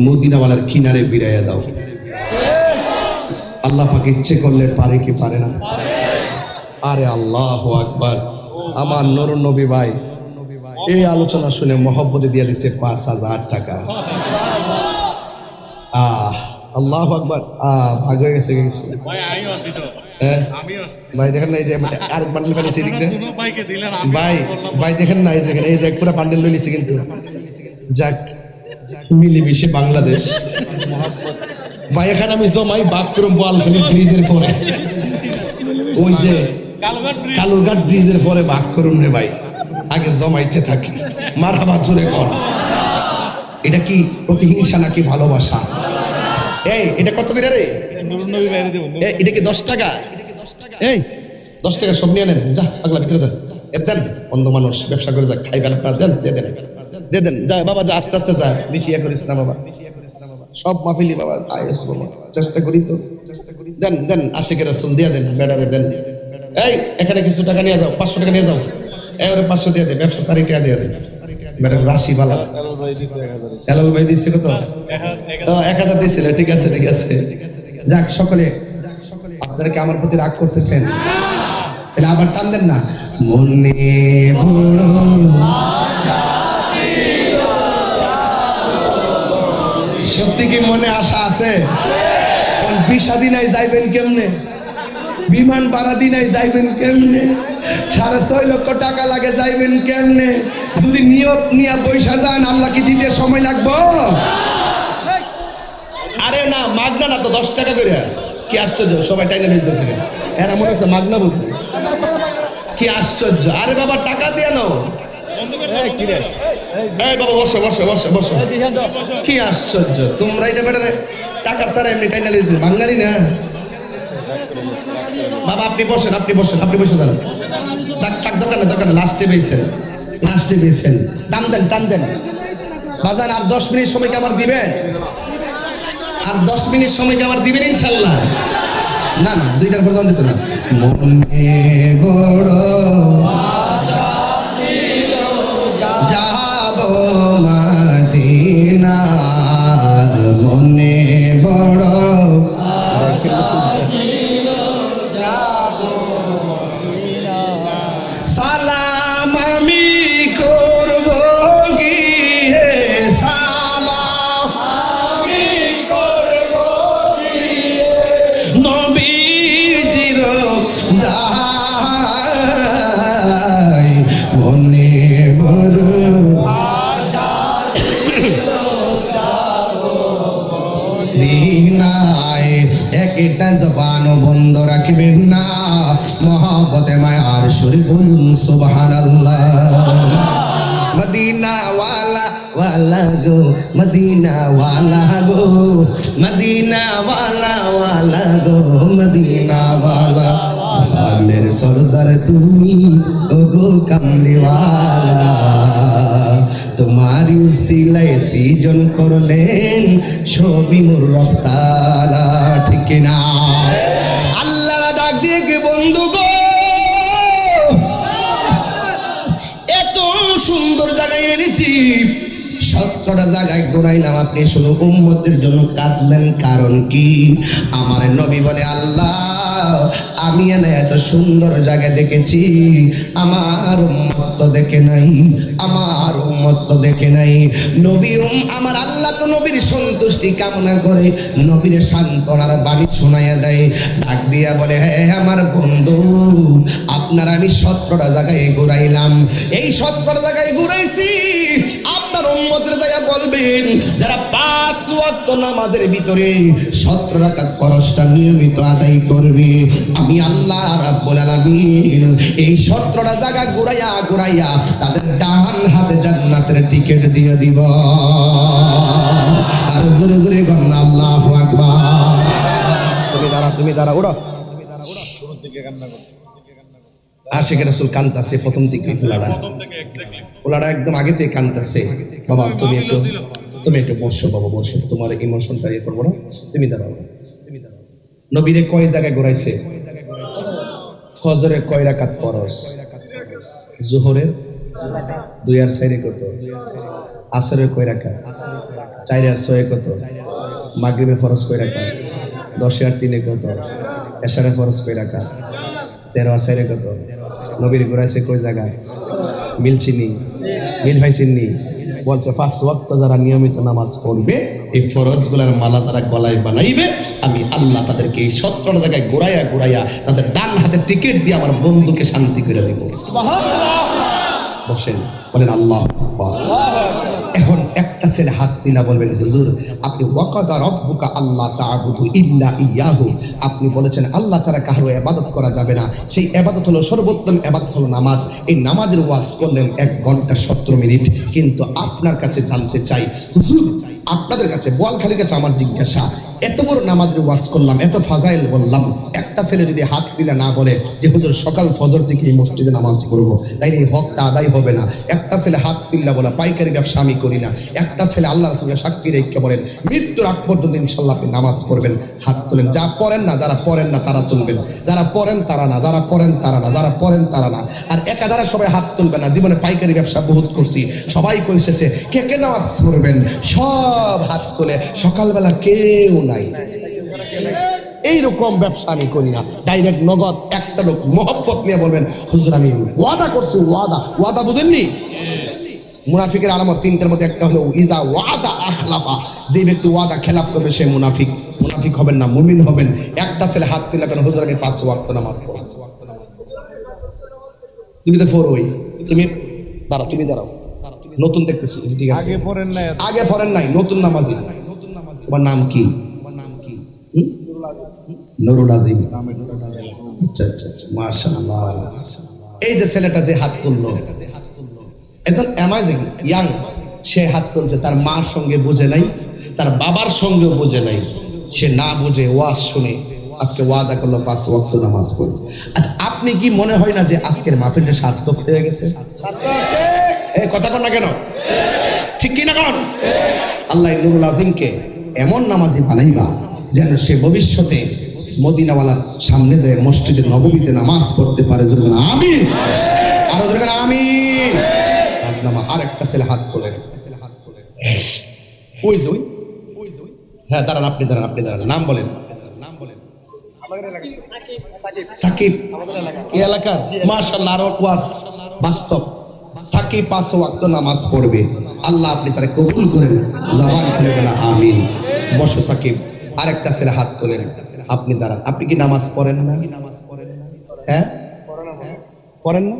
মদিনাওয়ালার কিনারে বিরাইয়া দাও। আল্লাহ পাক ইচ্ছে করলে পারে কি পারে না? আরে আল্লাহু আকবার। আমার নূর নবী ভাই এই আলোচনা শুনে মহব্বতে দিয়ে দিচ্ছে 5,000 টাকা। আল্লাহু আকবার। ভাগ হয়ে গেছে ভাই, দেখেন না এই যে আর বান্ডেল ফেলেছে ভাই, ভাই দেখেন না এই দেখেন, এই যে পুরো বান্ডেল লইছে কিন্তু। যাক মিলেমিশে বাংলাদেশ ভাই। এখানে আমি জমাই বাথরুম বোয়ালখালী ব্রিজের পরে, ওই যে কালুরঘাট ব্রিজের পরে ভাগ করুন রে ভাই, আগে জমাইতে থাকি। মারহাবা জোরে কর। এটা কি প্রতিহিংসা নাকি ভালোবাসা? এই এটা কত করে রে? এটা কি 10 টাকা? এই 10 টাকা সব নিয়ে নেন, যা পাগলা ভিতরে যান। দেন, অন্ধ মানুষ ব্যবসা করে যাক, খাইবেন আপনার, দেন দিয়ে দেন। যা বাবা, যা আস্তে আস্তে যা, বেশি করিস না বাবা। সব মাহফিলি বাবা আইস বাবা, চেষ্টা করি তো। দেন দেন, আশিকের রাসূল দিয়ে দেন, বেডারে দেন। এই এখানে কিছু টাকা নিয়ে যাও, 500 টাকা নিয়ে যাও। এবারে 500 দিয়ে দে, ব্যবসা 4 টাকা দিয়ে দে। ম্যাডাম রাশি বালা হেলাল ভাই দিচ্ছে কত? 1000 দিয়েছিল। ঠিক আছে ঠিক আছে। যাক সকলে, আপনারা কি আমার প্রতি রাগ করতেছেন? তাহলে আবার টান দেন না। মনে বড় আশা ছিল, সত্যি কি মনে আশা আছে? বিষাদি নাই, যাইবেন কেমনে? বিমান ভাড়া দি নাই, যাইবেন কেমনে? 6.5 লক্ষ টাকা লাগে, যাইবেন কেমনে? যদি নিয়ত নিয়ে পয়সা যান, আল্লাহ কি দিতে সময় লাগবে? আরে না, মাগনা না তো, 10 টাকা করে। কি আশ্চর্য, সবাই টাইনে নিতেছে, এরা মনে হচ্ছে মাগনা বলছে। কি আশ্চর্য! আরে বাবা, টাকা দিয়ে নাও। এই বাবা, বসো বসো বসো বসো। কি আশ্চর্য, তোমরা এটা বেটা টাকা ছাড়া এমনি টাইনা লিখতে বাঙালি না। বাবা আপনি বসেন, আপনি বসেন, আপনি বসে যান। দোকানে দোকানে লাস্টে পেয়েছেন, লাস্টে পেয়েছেন। টান দেন, টান দেন বাজান। আর 10 মিনিট সময় কি আমার দিবেন? আর 10 মিনিট সময় কি আমার দিবেন ইনশাল্লাহ? না না, 2টার পর দিত না। মনে বড় যাব মদিনা, মনে বড় সালাম আমি করব গিয়ে, সালাম আমি করব গিয়ে নবীজির যাই, মনে বড় দিনায়। একটা জবান বন্ধ রাখবেন না, মহব্বতে মায়ার সুরে বলুন সুবহানাল্লাহ। মদিনা ওয়ালা ওয়ালা গো, মদিনা ওয়ালা গো, মদিনা ওয়ালা ওয়ালা গো, মদিনা ওয়ালা। জানের সরদার তুমি ও গো কামলিওয়ালা, তোমারি উসিলায় সৃজন করলেন ছবি মোর রফতালা। ঠিক না? আল্লাহ ডাক দিয়ে কে বন্ধু গো, এত সুন্দর জায়গায় এনেছি, 17টা জায়গায় ঘুরাইলাম, আপনি শুধু উম্মতের জন্য কাঁদলেন, কারণ কি? আমার নবী বলে, আল্লাহ আমি এত সুন্দর জায়গা দেখেছি, আমার উম্মত তো দেখে নাই, আমার উম্মত তো দেখে নাই। নবী আমার আল্লাহ তো নবীর সন্তুষ্টি কামনা করে, নবীর সান্ত্বনার বাণী শোনাইয়া দেয়, ডাক দিয়া বলে, হ্যাঁ আমার বন্ধু, আপনার আমি 17টা জায়গায় ঘুরাইলাম, এই 17টা জায়গায় ঘুরাইছি, আপনার উম্মতের জায়গা বলবেন যারা 5 ওয়াক্ত নামাজের ভিতরে 17 রাকাত ফরজটা নিয়মিত আদায় করবে, আমি আল্লাহ রাব্বুল আলামিন এই 17টা জায়গা ঘুরাইয়া ঘুরাইয়া তাদের ডান হাতে জান্নাতের টিকিট দিয়ে দিব। আর জোরে জোরে গন্না আল্লাহু আকবার। তুমি দাঁড়া ওড়ো। আশিক রাসূল কান্তাছে প্রথম দিকে, ফুলাটা একদম আগে থেকে কান্তাছে। বাবা তুমি একটু বসো, বাবা বসো, তোমার ইমোশনটা ইয়ে করবো না, তুমি দাঁড়াও। নবীরে কয় জায়গায় ঘুরাইছে? ফজরে কয় রাকাত ফরজ, জোহরে 2 আর 4 কত, আসরে কয় রাকাত, 4 আর 6 কত, মাগরিবে ফরজ কয় রাকাত, 10 আর 3 কত, এশারে ফরজ কয় রাকাত, 13 আর 4 কত। নবীর ঘুরাইছে কয় জায়গায়? মিলছিনি? মিল পাইছিনি? বলছে 5 ওয়াক্ত যারা নিয়মিত নামাজ পড়বে, এই ফরজগুলোর মালা যারা গলায় বানাইবে, আমি আল্লাহ তাদেরকে এই 17টা জায়গায় ঘুরাইয়া ঘুরাইয়া তাদের ডান হাতে টিকিট দিয়ে আমার বন্ধুকে শান্তি করে দিব। সুবহানাল্লাহ। বসেন, বলেন আল্লাহু আকবার। এখন একটা ছেলে হাত তুলে বলবেন, হুজুর আপনি ওয়াকাদা রাব্বুকা আল্লাহ তা'বুদু ইল্লা ইয়াহু, আপনি বলেছেন আল্লাহ ছাড়া কারো ইবাদত করা যাবে না, সেই ইবাদত হলো সর্বোত্তম ইবাদত হলো নামাজ। এই নামাজের ওয়াজ করলেন 1 ঘন্টা 17 মিনিট। কিন্তু আপনার কাছে জানতে চাই, হুজুর আপনাদের কাছে, বোয়ালখালীর কাছে আমার জিজ্ঞাসা, এত বড় নামাজের ওয়াজ করলাম, এত ফাজাইল বললাম, একটা ছেলে যদি হাত দিলে না বলে যে হুজুর সকাল ফজর থেকে এই মসজিদে নামাজ পড়বো, তাই এই হকটা আদায় হবে না। একটা ছেলে হাত তুললা বলে পাইকারি ব্যবসা আমি করি না, একটা ছেলে আল্লাহ রাসূলের সাক্ষী রেখে বলেন মৃত্যুর আগ পর্যন্ত ইনশাআল্লাহ আপনি নামাজ পড়বেন, হাত তোলেন। যা পড়েন না, যারা পড়েন না তারা তুলবেন, যারা পড়েন তারা না, যারা পড়েন তারা না, যারা পড়েন তারা না। আর একাধারে সবাই হাত তুলবে না। জীবনে পাইকারি ব্যবসা বহুত করছি, সবাই কইছে কে কে নামাজ পড়বেন, সব হাত তোলে, সকালবেলা কেউ নাই। এইরকম ব্যবসা আমি করি না, ডাইরেক্ট নগদ। একটা লোক মহব্বত নিয়ে বলবেন হুজুর আমি ওয়াদা করছি, ওয়াদা বুঝেননি? মুনাফিকের আলামত 3টার মধ্যে একটা হলো ইজা ওয়াদা আখলাফা, যে ব্যক্তি ওয়াদা খেলাফ করবে সে মুনাফিক। মুনাফিক হবেন না, মুমিন হবেন। একটা একটা ছেলে হাত তুলে কেন হুজুর আমি 5 ওয়াক্ত নামাজ পড়ি। তুমি তো ফরওই, তুমি দাঁড়াও নতুন দেখতেছি, ঠিক আছে আগে পড়েন নাই নতুন নামাজি। তোমার নাম কি? নুরুল আজিম। আচ্ছা আচ্ছা আচ্ছা, মাশাআল্লাহ। এই যে ছেলেটা যে হাত তুললো একদম অ্যামাজিং ইয়াং, সে হাত তুলছে, তার মার সঙ্গে বুঝে নাই, তার বাবার সঙ্গেও বুঝে নাই, সে না বুঝে ওয়াজ শুনে আজকে ওয়াদা করলো 5 ওয়াক্ত নামাজ পড়বে। আচ্ছা, আপনি কি মনে হয় না যে আজকের মাহফিলটা সার্থক হয়ে গেছে? এই কথা কন না কেন, ঠিক কি না কন? আল্লাহ নুরুল আজিমকে এমন নামাজি বানাইবা যেন সে ভবিষ্যতে মদিনাওয়ালার সামনে যায় মসজিদে নববীতে নামাজ পড়তে পারে। জোরে আমিন, আরো জোরে আমিন। আর একটা ছেলে হাত তোলেন, ওই যে হ্যাঁ দাঁড়ান, আপনি দাঁড়ান, নাম বলেন। সাকিব, এই এলাকার মাশাআল্লাহ, আরো ওয়াজ বাস্তব। সাকিব 5 ওয়াক্ত নামাজ পড়বে, আল্লাহ আপনি তারে কবুল করেন, জবান খুলে বলেন আমিন। বসো সাকিব। আরেকটা ছেলে হাত তোলেন, আপনি দাঁড়ান। আপনি কি নামাজ পড়েন না? হ্যাঁ পড়েন না?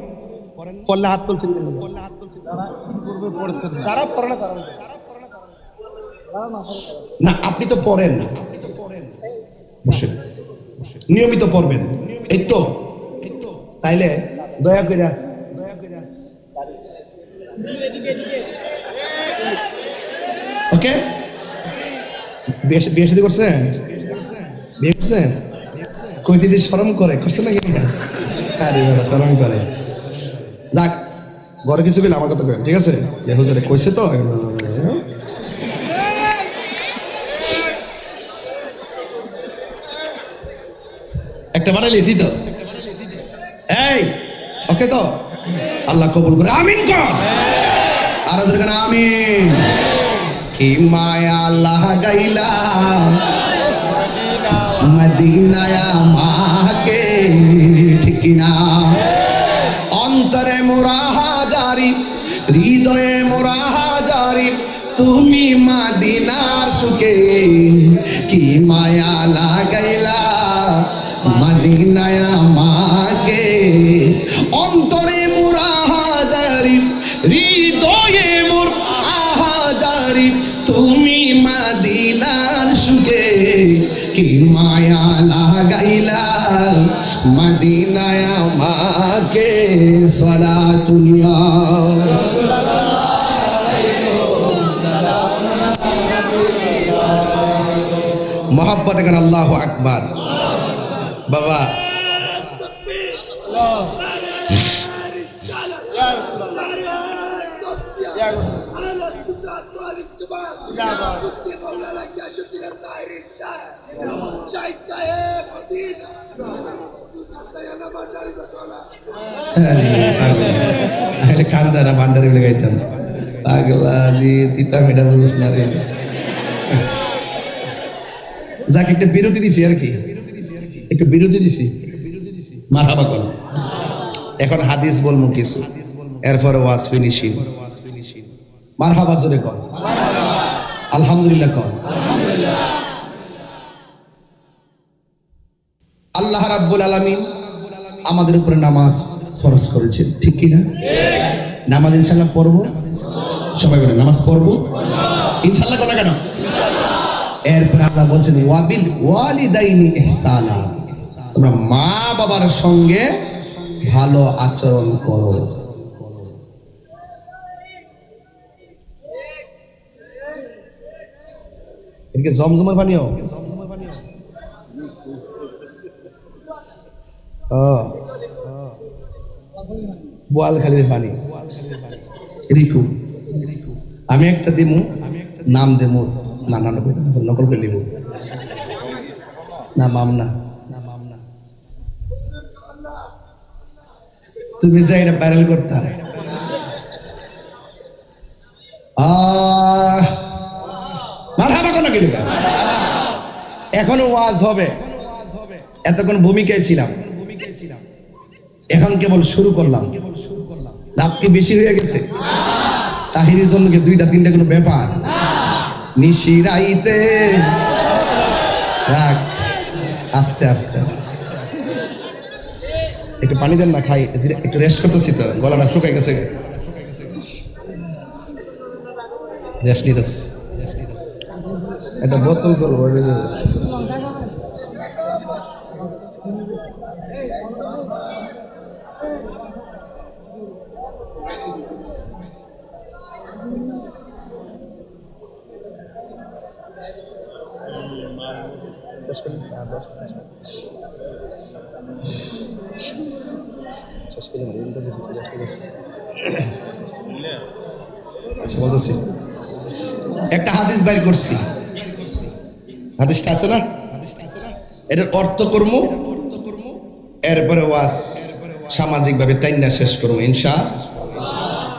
পড়লে হাত তুলছেন কেন? না আপনি তো পড়েন, বসেন, নিয়মিত পড়বেন, এই তো। তাইলে দয়া করে ওকে। বিয়ে শাদী করছেন? বিয়ে করছেন? কই দিদি শরম করছে নাকি? আরে বাবা, শরম করে। যাক, ঘরে কিছু বলে আমার কথা করেন, ঠিক আছে? যে হুজুরে কইছে তো। একটা বানাইছি তো, এই ওকে তো, আল্লাহ কবুল করে আমিন কর। আর ওদের আমিন। কি মায়া আল্লাহ গাইলা মদিনায় আমাকে, ঠিক না? অন্তরে মোরা হাজারি, হৃদয়ে মোরা হাজারি, তুমি মদিনার সুখে। কি মায়া লাগাইলা মদিনায় আমাকে, অন্তরে মোরা হাজারি, হৃদয়ে মোরা হাজারি, তুমি মদিনার সুখে। কি মায়া লাগাইলা মদিনায় আমাকে, সালাতুল্লাহ মোহাব্বত করেন। আল্লাহু আকবার। বাবা কান্দারা ভান্ডারি বলে গাইতাম, পাগলা দিয়ে তিতা মেটা বুঝিস না রে। যাকে একটা বিরতি দিছি আর কি, একটু বিরতি দিছি। মারহাবা কর। এখন হাদিস বলবো কিছু, এরপরে ওয়াজ ফিনিশিং। মারহাবা জোরে কর, আলহামদুলিল্লাহ কর। আল্লাহ রাব্বুল আলামিন আমাদের উপরে নামাজ ফরজ করেছেন, ঠিক কি না? নামাজ ইনশাআল্লাহ পড়বো, সবাই বলে নামাজ পড়বো ইনশাআল্লাহ। কথা কেন? এরপর আল্লাহ বলছেন ওয়াবিল ওয়ালিদাইনি ইহসানা, তোমরা মা বাবার সঙ্গে ভালো আচরণ করো। এদিকে জমজমের পানিও বোয়ালখালীর পানি। রিকু আমি একটা দিমু, নাম দেমু, না না নকল করে নিব না, মামনা তুমি যাই এটা ভাইরাল করতে। এখনো ওয়াজ হবে, এতক্ষণ ভূমিকায় ছিলাম, এখন কেবল শুরু করলাম। রাত কি বেশি হয়ে গেছে? তাহিরের জন্য 2টা-3টা কোনো ব্যাপার? নিশিরাইতে রাখ আস্তে আস্তে আস্তে একটু পানি দেন না, খাই, একটু রেস্ট করতেছি তো, গলাটা শুকাই গেছে, রেস্ট নিতেছি। একটা বোতল করবো। বলতেছি একটা হাদিস বাইর করছি, হাদিসটা আছে না, এটার অর্থ কর্ম, এরপরে ওয়াজ সামাজিক ভাবে টাইনা শেষ করবো ইনশা,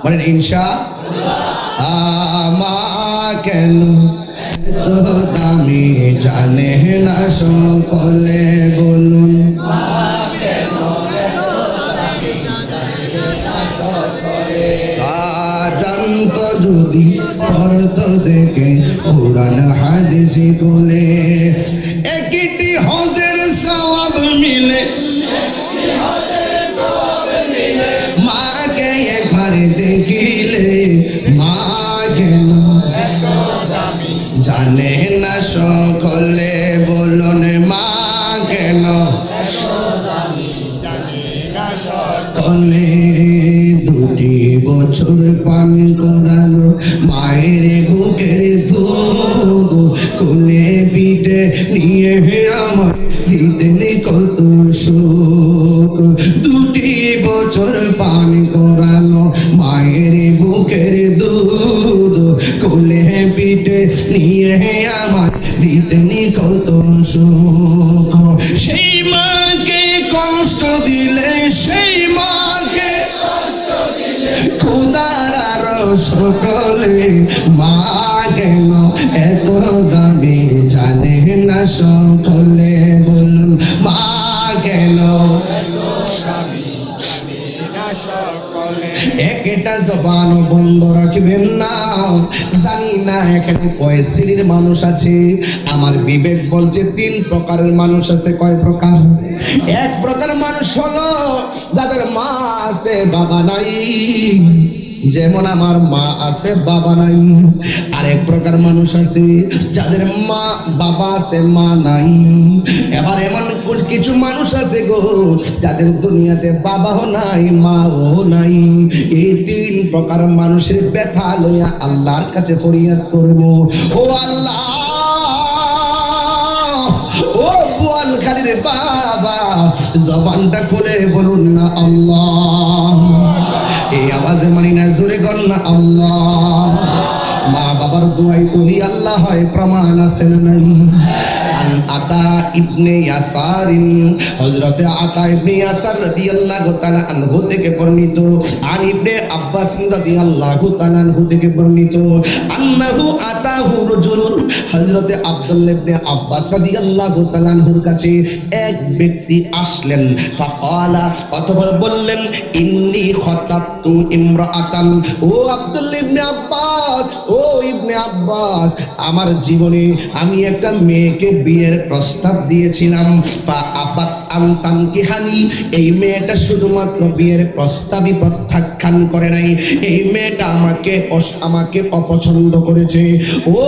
মানে ইনশা। আমা কেন তো দামি জানে না সকলে, বলুন জানত যদি পরত দেখে কোরআন হাদিস বলে, একটি হজের সওয়াব মিলে, মাকে একবার দেখিলে, মা কেন জানে না সকলে, বলুন মা কেন সকলে। দুটি বছর পান করানো মায়ের বুকের দুধ, কোলে পিঠে নিয়ে আমার দিতেন কত সুখ। দুটি বছর পান করানো মায়ের বুকের দুধ, কোলে পিঠে নিয়ে আমার দিতেন কত সুখ। সেই মাকে কষ্ট দিলে, সেই মাকে খোদার আরো সকলে, মা কেন এত দামি জানে না সকলে, বলুন মা কেন। একটা জবান বন্ধ রাখবেন না। জানি না এখানে কয় শ্রেণীর মানুষ আছে, আমার বিবেক বলছে 3 প্রকারের মানুষ আছে। কয় প্রকার? এক প্রকার মানুষ হলো যাদের মা আছে বাবা নাই, যেমন আমার মা আছে বাবা নাই। আরেক প্রকার মানুষ আছে যাদের মা বাবা আছে মা নাই। এবার এমন কিছু মানুষ আছে গো যাদের দুনিয়াতে বাবাও নাই মাও নাই। এই 3 প্রকার মানুষের ব্যথা লইয়া আল্লাহর কাছে ফরিয়াদ করব। ও আল্লাহ, ও বোয়ালখালীর বাবা, জবানটা খুলে বলুন না আল্লাহ। এই আওয়াজে মানি না, জোরে কর না আল্লাহ। মা বাবার দোয়াই ওলি আল্লাহ হয়, প্রমাণ আছে না নাই? আতা ইবনে ইয়াসারিন, হযরতে আতা ইবনে ইয়াসার রাদিয়াল্লাহু তাআলা আনহু থেকে বর্ণিত, আন ইবনে আব্বাস রাদিয়াল্লাহু তাআলা আনহু থেকে বর্ণিত, আন্নাহু আতাহু রাজুলুন, হযরতে আব্দুল্লাহ ইবনে আব্বাস রাদিয়াল্লাহু তাআলা আনহুর কাছে এক ব্যক্তি আসলেন। ফাকালা, অতঃপর বললেন, ইন্নী খাতাবতু ইমরাআতান। ও আব্দুল্লাহ ইবনে আব্বাস, ও ইবনে আব্বাস, আমার জীবনে আমি একটা মেয়েকে বিয়ের প্রস্তাব দিয়েছিলাম। ফা আবাত আনতাম কিহানি, এই মেয়েটা শুধুমাত্র বিয়ের প্রস্তাবই প্রত্যাখ্যান করে নাই, এই মেয়েটা আমাকে অপছন্দ করেছে। ও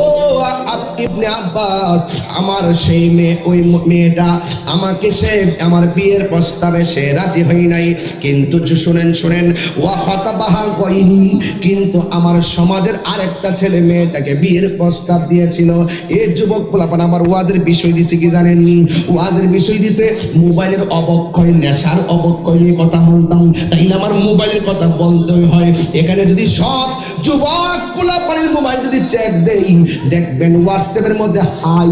ইবনে আব্বাস, আমার সেই মেয়ে, ওই মেয়েটা আমাকে সে আমার বিয়ের প্রস্তাবে সে রাজি হয় নাই। কিন্তু শুনেন, ওয়া খাতাবাহা গায়রি, কিন্তু আমার সমাজের আরেকটা ছেলে মেয়েটাকে বিয়ের প্রস্তাব দিয়েছিল। এই যুবক পোলাপান আমার ওয়াজের বিষয় দিছে কি জানেননি? ওয়াজের বিষয় দিছে মোবাইলের অবক্ষয়, নেশার অবক্ষয় নিয়ে কথা বলতাম, তাই না? আমার মোবাইলের কথা বলতেই হয়। এখানে যদি সব যুবক পোলাপানের মোবাইল যদি চেক দেই, দেখবেন হোয়াটসঅ্যাপের মধ্যে হাই,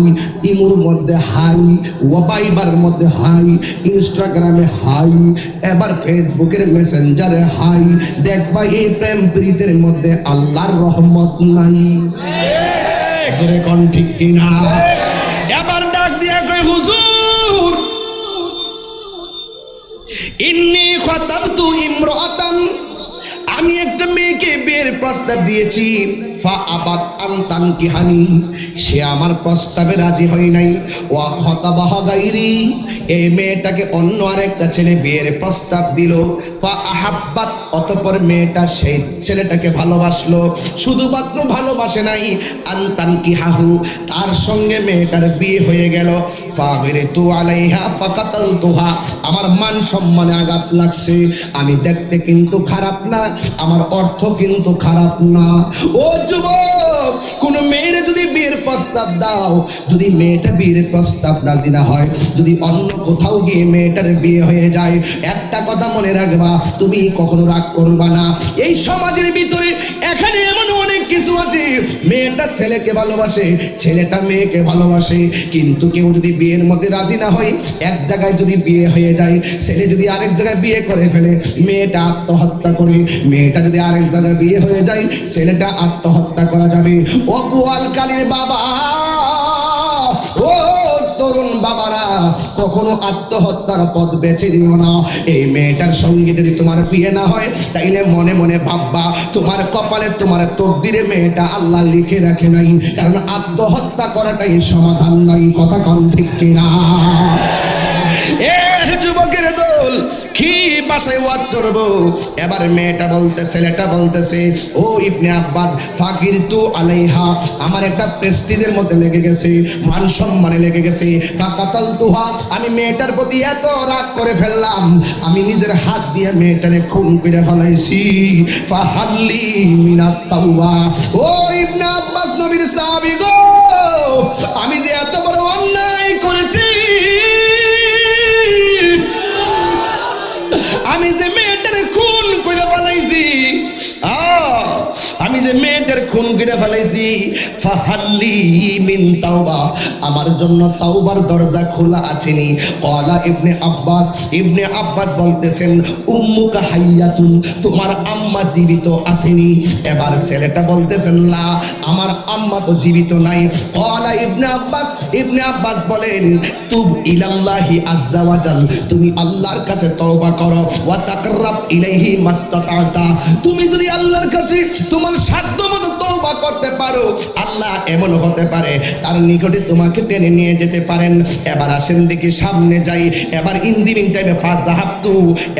ইমোর মধ্যে হাই, ওয়াইবারের মধ্যে হাই, ইনস্টাগ্রামে হাই, এবার ফেসবুকের মেসেঞ্জারে হাই। দেখবা এই প্রেম প্রীতির মধ্যে আল্লাহর রহমত নাই। জোরে কোন ঠিক কিনা? এবার ডাক দিয়া কই, হুজুর, ইন্নী খাতাবতু ইমরাআতান, আমি একটা মেয়েকে বিয়ের প্রস্তাব দিয়েছি। ফা আবাত আনতানকিহানি, সে আমার প্রস্তাবে রাজি হয় নাই। ওয়া খাতাবাহা গায়রি, এই মেয়েটাকে অন্য আরেকটা ছেলে বিয়ের প্রস্তাব দিল। ফা আহাব্বাত, অতঃপর মেয়েটা সেই ছেলেটাকে ভালোবাসলো। শুধুমাত্র ভালোবাসে নাই, আনতানকিহাহু, তার সঙ্গে মেয়েটার বিয়ে হয়ে গেল। ফাগরিতু আলাইহা ফাকাতালতুহা, আমার মান সম্মানে আঘাত লাগছে। আমি দেখতে কিন্তু খারাপ না, আমার অর্থ কিন্তু খারাপ না। ও যুবক, কোন মেয়ের যদি বিয়ের প্রস্তাব দাও, যদি মেয়েটা বিয়ের প্রস্তাব রাজি না হয়, যদি অন্য কোথাও গিয়ে মেয়েটার বিয়ে হয়ে যায়, একটা কথা মনে রাখবা, তুমি কখনো রাগ করবা না। এই সমাজের ভিতরে এখানে এমন অনেক কিছু আছে, মেয়েটা ছেলেকে ভালোবাসে, ছেলেটা মেয়েকে ভালোবাসে, কিন্তু কেউ যদি বিয়ের মধ্যে রাজি না হয়, এক জায়গায় যদি বিয়ে হয়ে যায়, ছেলে যদি আরেক জায়গায় বিয়ে করে ফেলে, মেয়েটা আত্মহত্যা করে, মেয়েটা যদি আরেক জায়গায় বিয়ে হয়ে যায়, ছেলেটা আত্মহত্যা করা যাবে। ও বোয়ালকালীর বাবা, ও তরুণ বাবারা, কখনো আত্মহত্যার পথ বেছে নিও না। এই মেয়েটার সঙ্গে যদি তোমার বিয়ে না হয়, তাইলে মনে মনে ভাববা তোমার কপালে, তোমার তকদিরে মেয়েটা আল্লাহ লিখে রাখে নাই, কারণ আত্মহত্যা করাটাই সমাধান নাই। কথা কন ঠিক কিনা? এ যুবকের দল, কি বাসায় ওয়াজ করব? এবার মেয়েটা বলতে, ছেলেটা বলতেছে, ও ইবনে আব্বাস, ফাকিরতু আলাইহা, আমার একটা প্রেস্টিজের মধ্যে লেগে গেছে, মান সম্মানে লেগে গেছে। ফাকাতালতুহা, আমি মেয়েটার প্রতি এত রাগ করে ফেললাম, আমি নিজের হাত দিয়ে মেয়েটারে খুন করে ফেলাইছি। ফাহাল্লি মিনাত তাওবা, ও ইবনে আব্বাস নবীর সাহাবী গো, আমি যে এত বড় অন্যায় করেছি, আমি যে মেয়েটার খুন করে ফেলাইছি, আমি যে মেয়েটার খুন করে ফেলাইছি, ফাহাল্লি মিন তাওবা, আমার জন্য তাওবার দরজা খোলা আছেনি। ক্বালা ইবনে আব্বাস, ইবনে আব্বাস বলতেছেন, উম্মুকা হাইয়াতুন, তোমার আম্মা জীবিত আসেনি? এবার ছেলেটা বলতেছেন, লা, আমার আম্মা তো জীবিত নাই। ক্বালা ইবনে আব্বাস, ইবনে আব্বাস বলেন, তুব ইলাল্লাহি আযজা ওয়া জাল, তুমি আল্লাহর কাছে তওবা করো। ওয়া তাকরাব ইলাইহি মাসতাতা, তুমি যদি আল্লাহর কাছে তোমার সাধ্যমতো তওবা করতে পারো, আল্লাহ এমন হতে পারে তার নিকটে তোমাকে টেনে নিয়ে যেতে পারেন। এবার আসেন দেখি সামনে যাই। এবার ইনদিমিং টাইমে ফাজাহাবতু,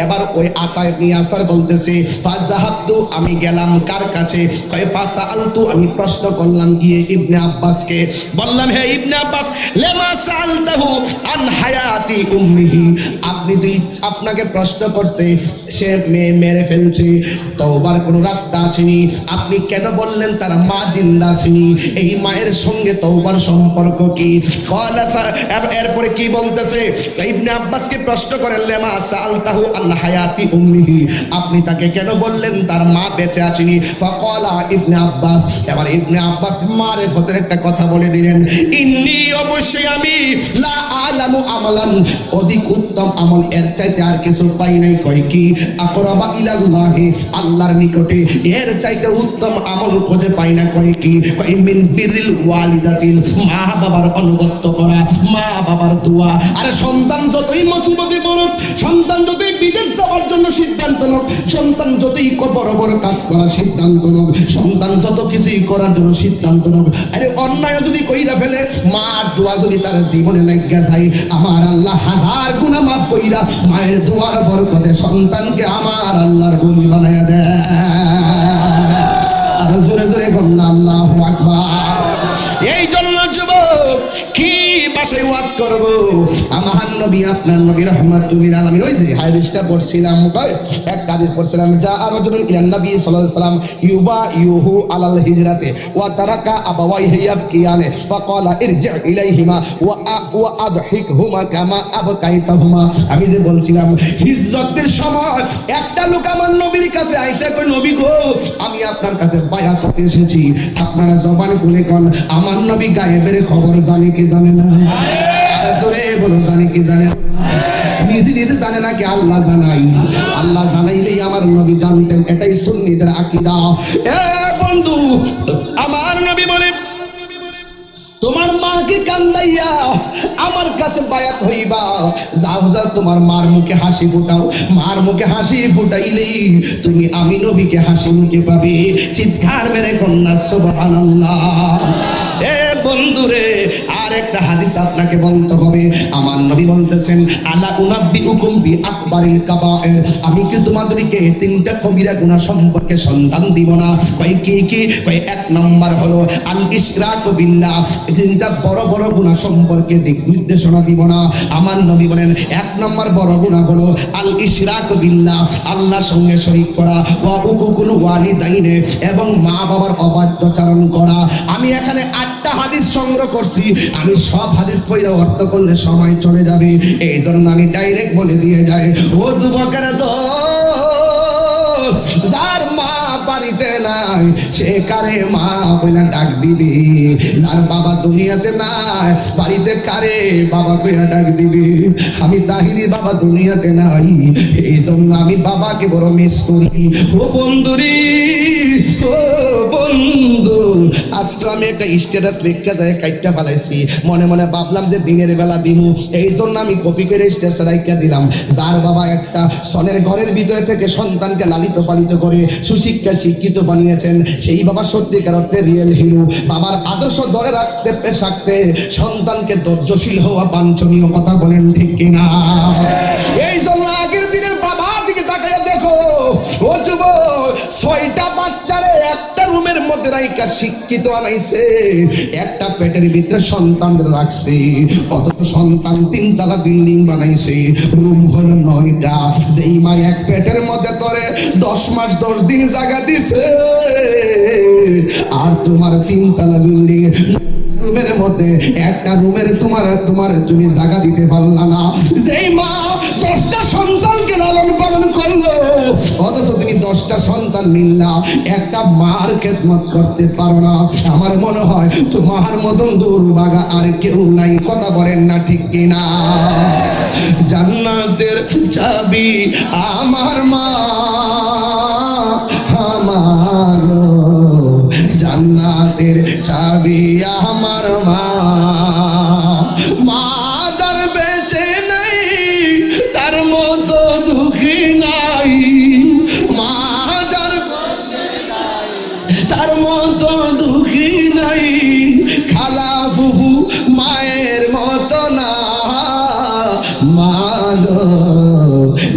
এবার ওই আতা ইবনে ইয়াসার বলতেছে, ফাজাহাবতু, আমি গেলাম কার কাছে? কয় ফাসালতু, আমি প্রশ্ন করলাম গিয়ে ইবনে আব্বাসকে, বললাম, হে ইবনে আব্বাস, লেমা সালতাহু আন হায়াতি উম্মিহি, আপনি দুই, আপনাকে প্রশ্ন করছে সে মেয়ে মেরে ফেলছে, তওবার কোনো রাস্তা আসেনি, আপনি কেন বললেন তার মা জিন্দা আসেনি? এই মায়ের সঙ্গে তওবার সম্পর্ক কি? এরপরে কি বলতেছে? ইবনে আব্বাসকে প্রশ্ন করেন, লেমা সালতাহু আন হায়াতি উম্মিহি, আপনি তাকে কেন বললেন তার মা বেঁচে আসেনি? ফাকালা ইবনে আব্বাস, এবার ইবনে আব্বাস মারিফতের একটা কথা বলে দিলেন, ইন্নী, অবশ্যই আমি, লা আলামু আমালান, অধিক উত্তম আমল এর চাইতে আর কিছু পাই নাই। কয় কি? আকরাবা ইলাল্লাহি, আল্লাহর নিকটে এর চাইতে উত্তম আমল খুঁজে পাই না। কয় কি? কয় মিন বিরিল ওয়ালিদাতিল, মা বাবার অনুগত করা, মা বাবার দোয়া। আরে সন্তান যতই মুসিবতে পড়ুক, সন্তান যতই বিদেশ যাওয়ার জন্য সিদ্ধান্ত হোক, সন্তান যতই বড় বড় কাজ করার সিদ্ধান্ত হোক, সন্তান যত কিছুই করার জন্য সিদ্ধান্ত হোক, আরে অন্যায় যদি কইরা ফেলে, মার দোয়া যদি তার জীবনে লাগিয়া যায়, আমার আল্লাহ হাজার গুনাহ মাফ কইরা মায়ের দোয়ার বরকতে সন্তানকে আমার আল্লাহর বলি বানায়া দেয়। আর জোরে জোরে বলনা আল্লাহু আকবার। এই জন্য যুবক, কি বাসায় ওয়াজ করব? আমার নবী, আপনার নবী রাহমাতুল লিল আলামিন, ওই যে হাদিসটা পড়ছিলাম, এক হাদিস পড়ছিলাম, যা আরজুলুন ইলান নবী সাল্লাল্লাহু আলাইহি ওয়াসাল্লাম ইউবা ইউহু আলাল হিজরাতে ওয়া তারাকা আবাওয়াইহি ইয়াবকিয়ানে ফাকালা ইরজি ইলাইহিমা ওয়া আদহিকহুমা কামা আবকাইতাহুমা। আমি যে বলছিলাম, হিজরতের সময় একটা লোক আমার নবীর কাছে আইসা কই, নবী গো, আমি আপনার কাছে বায়াত করতে এসেছি, আপনারা জবান খুলে কোন আমার নবী গায়েবের খবর জানে কি জানে না? আরে জোরে বলো, জানে কি জানে না? নিজে নিজে জানে না কি আল্লাহ জানাই? আল্লাহ জানাইলেই আমার নবী জানতেন, এটাই সুন্নিদের আকীদা। এ বন্ধু, আমার নবী বলে, তোমার মাকে কান্দাইয়া আমার কাছে বায়াত হইবা। যাও যাও তোমার মার মুখে হাসি ফুটাও, মার মুখে হাসি ফুটাইলেই তুমি আমি নবীকে হাসি মুখে পাবে। চিৎকার মেরে কন্যা সুবহানাল্লাহ। এ বন্ধুরে, আর একটা হাদিস আপনাকে বলতে হবে। আমার নবী বলতেছেন, আলা উনাব্বিউকুম বি আকবারিল কাবায়ের, আমি কি তোমাদেরকে তিনটা কবিরা গুনাহ সম্পর্কে সন্ধান দিব না? কই কি কি? কই এক নাম্বার হলো আল ইশরাকু বিল্লাহ, তিনটা বড় বড় গুনাহ সম্পর্কে দিক নির্দেশনা দিব না? আমার নবী বলেন এক নাম্বার বড় গুনাহ হলো আল ইশরাকু বিল্লাহ, আল্লাহর সঙ্গে শরীক করা, ওয়া উকুকুল ওয়ালিদাইনে, এবং মা বাবার অবাধ্যচারণ করা। আমি এখানে 8টা হাদিস সংগ্রহ করছি, আমি সব হাদিস পড়ে অর্থ করলে সময় চলে যাবে, এই জন্য আমি ডাইরেক্ট বলে দিয়ে যাই। ও যুবকের দল, যার মা বাড়িতে নাই সে কারে মা বলে ডাক দিবি? যার বাবা দুনিয়াতে নাই বাড়িতে কারে বাবা কইয়া ডাক দিবি? আমি তাহিরি বাবা দুনিয়াতে নাই, এই জন্য আমি বাবাকে বড় মিস করি। ও বন্ধুরি, ও বন্ধু, আজকে আমি একটা স্ট্যাটাস লিখতে যাই কাইটটা ফেলাইছি, মনে মনে ভাবলাম যে দিনের বেলা দিমু, এই জন্য আমি কপি করে স্ট্যাটাস রাইখা দিলাম। যার বাবা একটা সনের ঘরের ভিতরে থেকে সন্তানকে লালিত পালিত করে সুশিক্ষা শিক্ষিত বানিয়েছেন, সেই বাবা সত্যিকার অর্থে রিয়েল হিরো। বাবার আদর্শ ধরে রাখতে থাকতে সন্তানকে ধৈর্যশীল হওয়া বাঞ্ছনীয়, কথা বলেন ঠিক কিনা? এই জন্য আগের দিনের বাবার দিকে তাকাইয়া দেখো, ও যুবক, 6টা বাচ্চারে একটা রুমের মধ্যে রাইখা শিক্ষিত আনাইছে, একটা পেটের ভিতরে সন্তান রাখছে, অথচ সন্তান 3 তলা বিল্ডিং বানাইছে, রুম হলো 9টা। যেই মা এক পেটের মধ্যে তোরে 10 মাস 10 দিন জায়গা দিছে, আর তোমার 3 তলা বিল্ডিং রুমের মধ্যে একটা রুমের তোমার তুমি জায়গা দিতে পারলা না। যেই মা 10টা সন্তানকে লালন পালন করলো, অথচ তুমি 10টা সন্তান মিললা, একটা মার খেদমত করতে পারো না। আমার মনে হয় তোমার মতন দুর্ভাগা আর কেউ নাই, কথা বলেন না ঠিক কিনা? জান্নাতের চাবি আমার মা, আমার জান্নাতের চাবি আমার মা। মা যার বেঁচে নাই তার মতো দুঃখী নাই, মা যার বেঁচে নাই তার মতো দুঃখী নাই, খালা ফুফু মায়ের মতো না। মা গো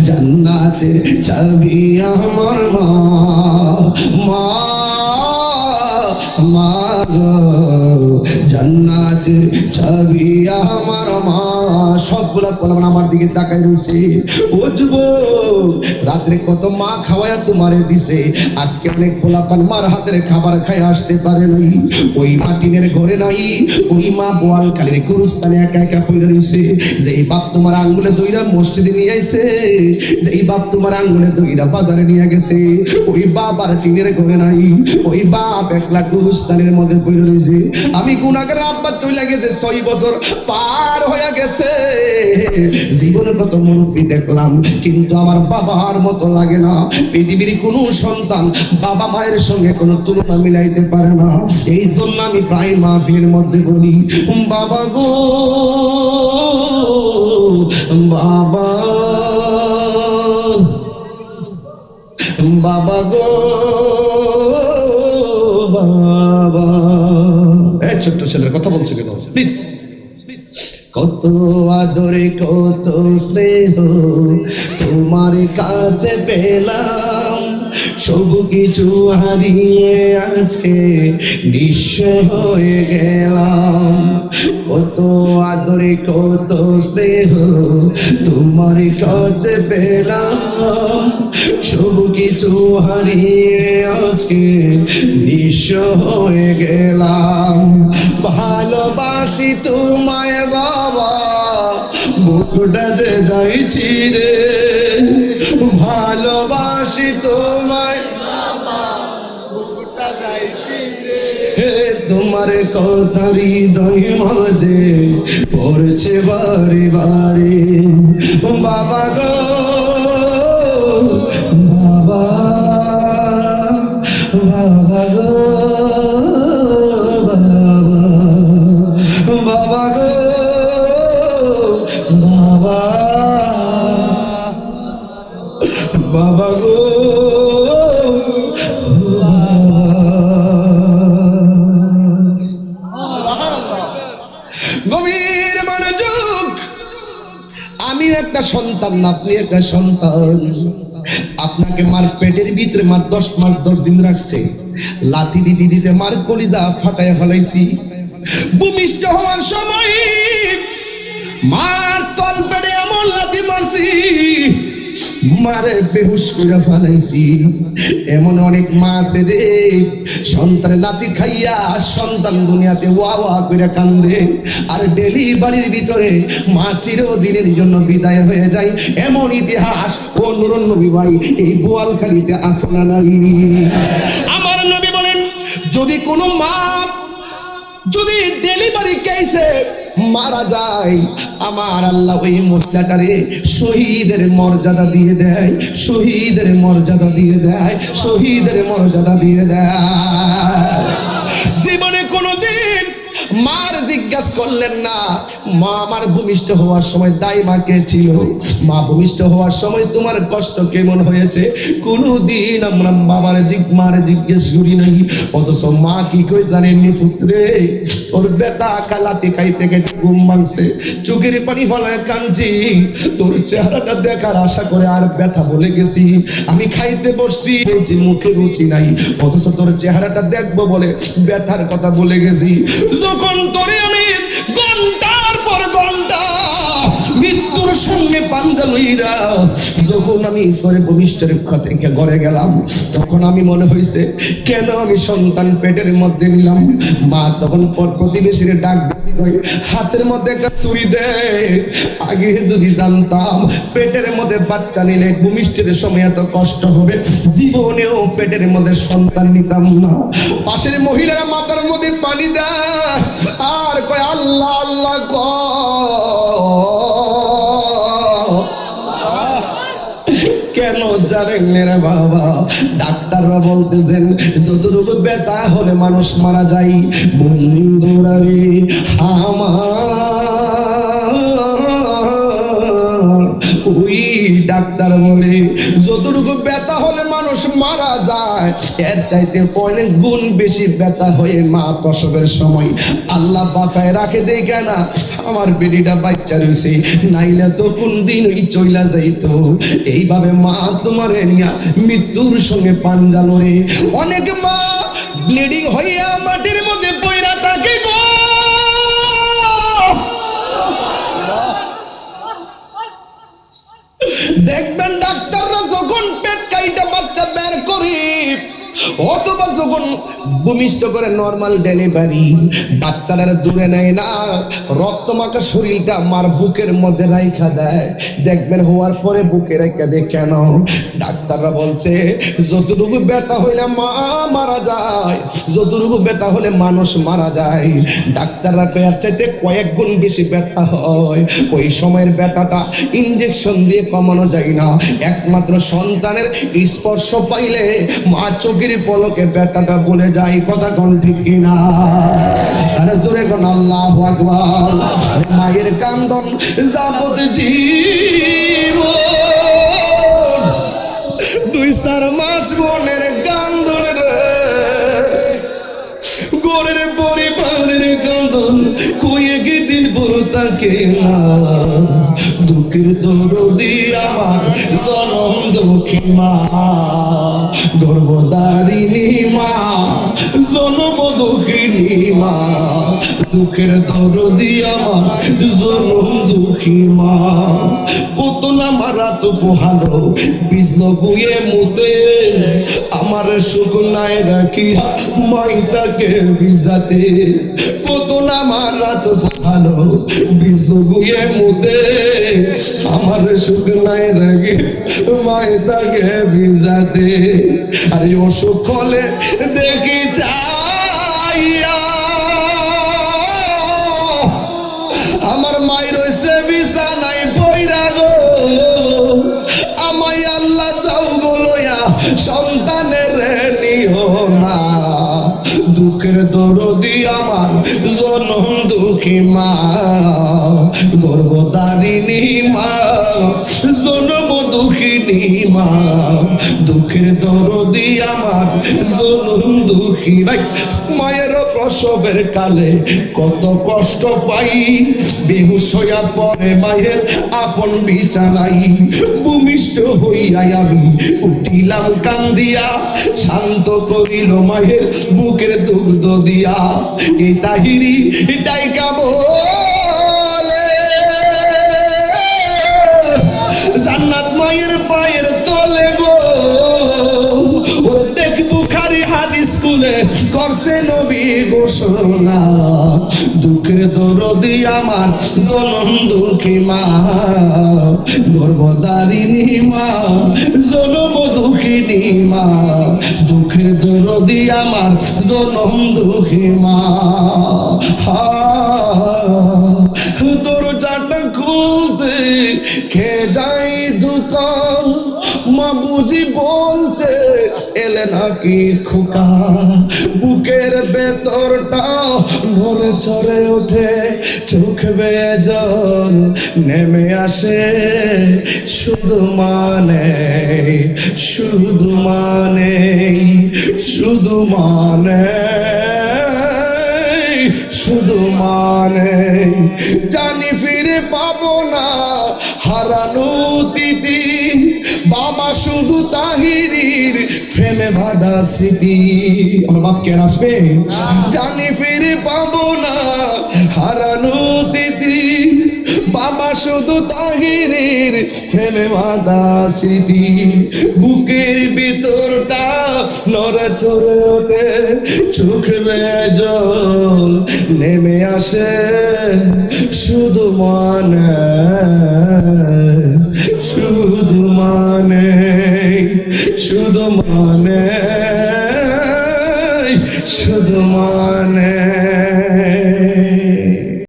জান্নাতের চাবি আমার মা, মা মা গো জান্নাতের চাবি আমার মা। সবগুলা পোলাপান আমার দিকে তাকাই রইছে। ও যুবক, রাত্রে কত মা খাওয়ায়া তোমারে দিছে, আজকে অনেক পোলাপান মার হাতের খাবার খাই আসতে পারে নাই। ওই মা টিনের ঘরে নাই, ওই মা বোয়াল কালীর গুরুস্থানে একা একা পড়ে রইছে। যেই বাপ তোমার আঙ্গুলে দইরা মসজিদে নিয়ে আইছে, যেই বাপ তোমার আঙ্গুলে দইরা বাজারে নিয়ে গেছে, ওই বাপ আর টিনের ঘরে নাই, ওই বাপ একলা গুরুস্থানের মধ্যে পড়ে রইছে। আমি গুনাহগার আব্বা চলে গেছে, 6 বছর পার হয়ে গেছে। জীবনে কত মুরব্বি দেখলাম, কিন্তু আমার বাবার মতো লাগে না। পৃথিবীর কোনো সন্তান বাবা মায়ের সঙ্গে কোনো তুলনা মিলাইতে পারে না। এই জন্য আমি প্রায় মাহফিলের মধ্যে বলি, বাবা গো বাবা, বাবা গো বাবা। এই ছোট্ট ছেলের কথা বলছে কেন প্লিজ? কত আদরে কত স্নেহ তোমার কাছে পেলাম, সব কিছু হারিয়ে আজকে নিঃস্ব হয়ে গেলাম। কত আদরে কত স্নেহ তোমার কাছে পেলাম, সব কিছু হারিয়ে আজকে নিঃস্ব হয়ে গেলাম। ভালোবাসি তোমায় বাবা, বুকটা যে যাইছি রে, ভালোবাসি তোমায় বাবা, বুকটা যাইছি রে। তোমার কথা হৃদয় মাঝে পড়ছে বারে বারে, বাবা গো বাবা, বাবা গো বাবা, বাবা গো গভীর মনোযোগ। আমি একটা সন্তান না, আপনি একটা সন্তান। আপনাকে মার পেটের ভিতরে মার 10 মাস 10 দিন রাখছে, লাথি দিতে দিতে মার কলিজা ফাটায় ফেলাইছি। ভূমিষ্ঠ হওয়ার সময় মার তল পেটে এমন লাথি মারছি, মারে বেহুশ করে ফেলাইছি। এমন অনেক মা আছে যে সন্তানের লাথি খাইয়া সন্তান দুনিয়াতে ওয়া ওয়া করে কান্দে, আর ডেলিভারির ভিতরে মা চিরদিনের জন্য বিদায় হয়ে যায়। এমন ইতিহাস ও নূরুন নবী ভাই এই বোয়ালখালীতে আছে না নাই? আমার নবী বলেন, যদি কোনো মা যদি ডেলিভারি কেসে মারা যায়, আমার আল্লাহ ওই মহিলাটারে শহীদের মর্যাদা দিয়ে দেয়, শহীদের মর্যাদা দিয়ে দেয়, শহীদের মর্যাদা দিয়ে দেয়। জীবনে কোনোদিন মার জিজ্ঞাসা করলেন না, মা আমার ভূমিষ্ঠ হওয়ার সময় দায় মা কে ছিল, মা ভূমিষ্ঠ হওয়ার সময় তোমার কষ্ট কেমন হয়েছে, কোনোদিন আমরা বাবার মার জিজ্ঞেস করি নাই। অথচ মা কি কই জানেননি, পুত্রে ওর বেতা কালাতে খাইতে খাইতে ঘুম ভাঙছে, চোখের পানি ফলায় কাঁদছি, তোর চেহারাটা দেখার আশা করে আর ব্যথা বলে গেছি। আমি খাইতে বসছি, বলছি মুখে রুচি নাই, অথচ তোর চেহারাটা দেখবো বলে ব্যথার কথা বলে গেছি। যখন তোরে আমি ঘন্টার পর ঘন্টা মৃত্যুর সঙ্গে পাঞ্জা লইরা যখন আমি তোরে ভূমিষ্ঠের থেকে ঘরে গেলাম, তখন আমি মনে হয়েছে কেন আমি সন্তান পেটের মধ্যে নিলাম। মা তখন প্রতিবেশীর ডাক দিয়ে হাতের মধ্যে একটা ছুরি দেয়, আগে যদি জানতাম পেটের মধ্যে বাচ্চা নিলে ভূমিষ্ঠের সময় এত কষ্ট হবে, জীবনেও পেটের মধ্যে সন্তান নিতাম না। পাশের মহিলারা মাথার মধ্যে পানি দেয় আর কয় আল্লাহ আল্লাহ কেন জানেন রে বাবা? ডাক্তাররা বলতেছেন যতটুকু ব্যথা হলে মানুষ মারা যায়। বন্ধুরা রে ওই ডাক্তার বলে যতটুকু ব্যথা হলে মানুষ মারা যায়, এর চাইতে অনেক গুণ বেশি ব্যথা হয়ে মা প্রসবের সময় আল্লাহ বাঁচায় রাখে। দেখে না আমার বেডিটা বাচ্চা রয়েছে, নাইলে তো কোন দিন ওই চইলা যাইতো। এইভাবে মা তোমার নিয়া মৃত্যুর সঙ্গে পাঞ্জা লড়ে। অনেক মা ব্লিডিং হইয়া মাটির মধ্যে পয়রা থাকে গো। দেখবেন ডাক্তাররা যখন পেট কাইটা বাচ্চা বের করে অথবা যখন ভূমিষ্ঠ করে নরমাল ডেলিভারি, বাচ্চাটার দূরে নেয় না, রক্তমাখা শরীরটা মার বুকের মধ্যে রাইখা দেয়। দেখবেন হওয়ার পরে বুকে রেখে দেয় কেন? ডাক্তাররা বলছে যতটুকু ব্যথা হইলে মা মারা যায়, যতটুকু ব্যথা হলে মানুষ মারা যায়। ডাক্তাররা কয়ার চাইতে কয়েক গুণ বেশি ব্যথা হয়। ওই সময়ের ব্যথাটা ইনজেকশন দিয়ে কমানো যায় না, একমাত্র সন্তানের স্পর্শ পাইলে মা চোখের পলকে ব্যথাটা বলে যায়। কথা কোন ঠিক কিনা? আরে জোরে কোন আল্লাহু আকবার। মায়ের কান্দন যাবত জীবন, 2-4 মাস বোনের কান্দন রে, গোরের পরিবারের কান্দন কয়ে কি দিন বড় থাকে না। দুঃখের দরদি আমার জনম দুঃখী মা, গর্ভধারিণী মা, জনম দুঃখিনী মা। দুঃখের দরদি আমার জনম দুঃখী মা। কত না মারা তো পোহালো বিজল গুয়ে মুতে, আমার শুকনায় রাখিয়া মাইটাকে ভিজাতে। কত না মারা তো পোহালো বিজল গুয়ে মুতে, আমার শুকনায় রাখি মাইটাকে ভিজাতে। আরে অসুখ হলে দেখি যাইয়া আমার মাই রয়েছে বিছানায় পইরা গো, আমায় আল্লাহ যাও বলয়া সন্তানের নিও না। দুঃখের দরদি আমার জনম দুঃখী মা, গর্ভধারিণী মা, জনম দুঃখিনী দুঃখিনী মা, দুঃখের দরদি আমার জনম দুঃখী ভাই। মায়ের প্রসবের কালে কত কষ্ট পাই, বেহুশ হইয়া পরে মায়ের আপন বিছানাই, ভূমিষ্ঠ হইয়াই আমি উঠিলাম কান্দিয়া, শান্ত করিল মায়ের বুকের দুগ্ধ দিয়া। এই তাহিরি ডাইকা বলে জান্নাত মায়ের পায়ের তলে গো, ও দেখ বুখারী হাদিস স্কুলে করছে নবী ঘোষণা, দুঃখের দরদি আমার জনম দুঃখী মা, গর্ভধারিণী মা, জনম দুঃখিনী মা, দুঃখের দরদি আমার জনম দুঃখী মা। দরজাটা খুলতে কে যাই দোকান, মা বুঝি বলছে এলে নাকি খোকা, বুকের ভেতরটা নড়ে চড়ে ওঠে, চোখ বেয়ে জল নেমে আসে, শুধু মানে শুধু মানে শুধু মানে শুধু মানে জানি ফিরে পাবো না হারানো তিথি, বাবা শুধু তাহিরির প্রেমে বাঁধা স্মৃতি। আমার বাপ কে আসবে? জানি ফিরে পাবো না হারানো স্মৃতি, বাবা শুধু তাহিরির প্রেমে বাঁধা স্মৃতি, বুকের ভিতরটা নড়ে চড়ে ওঠে, চোখ বেয়ে জল নেমে আসে, শুধু মানে শুধু মানে শুধু মানে শুধু মানে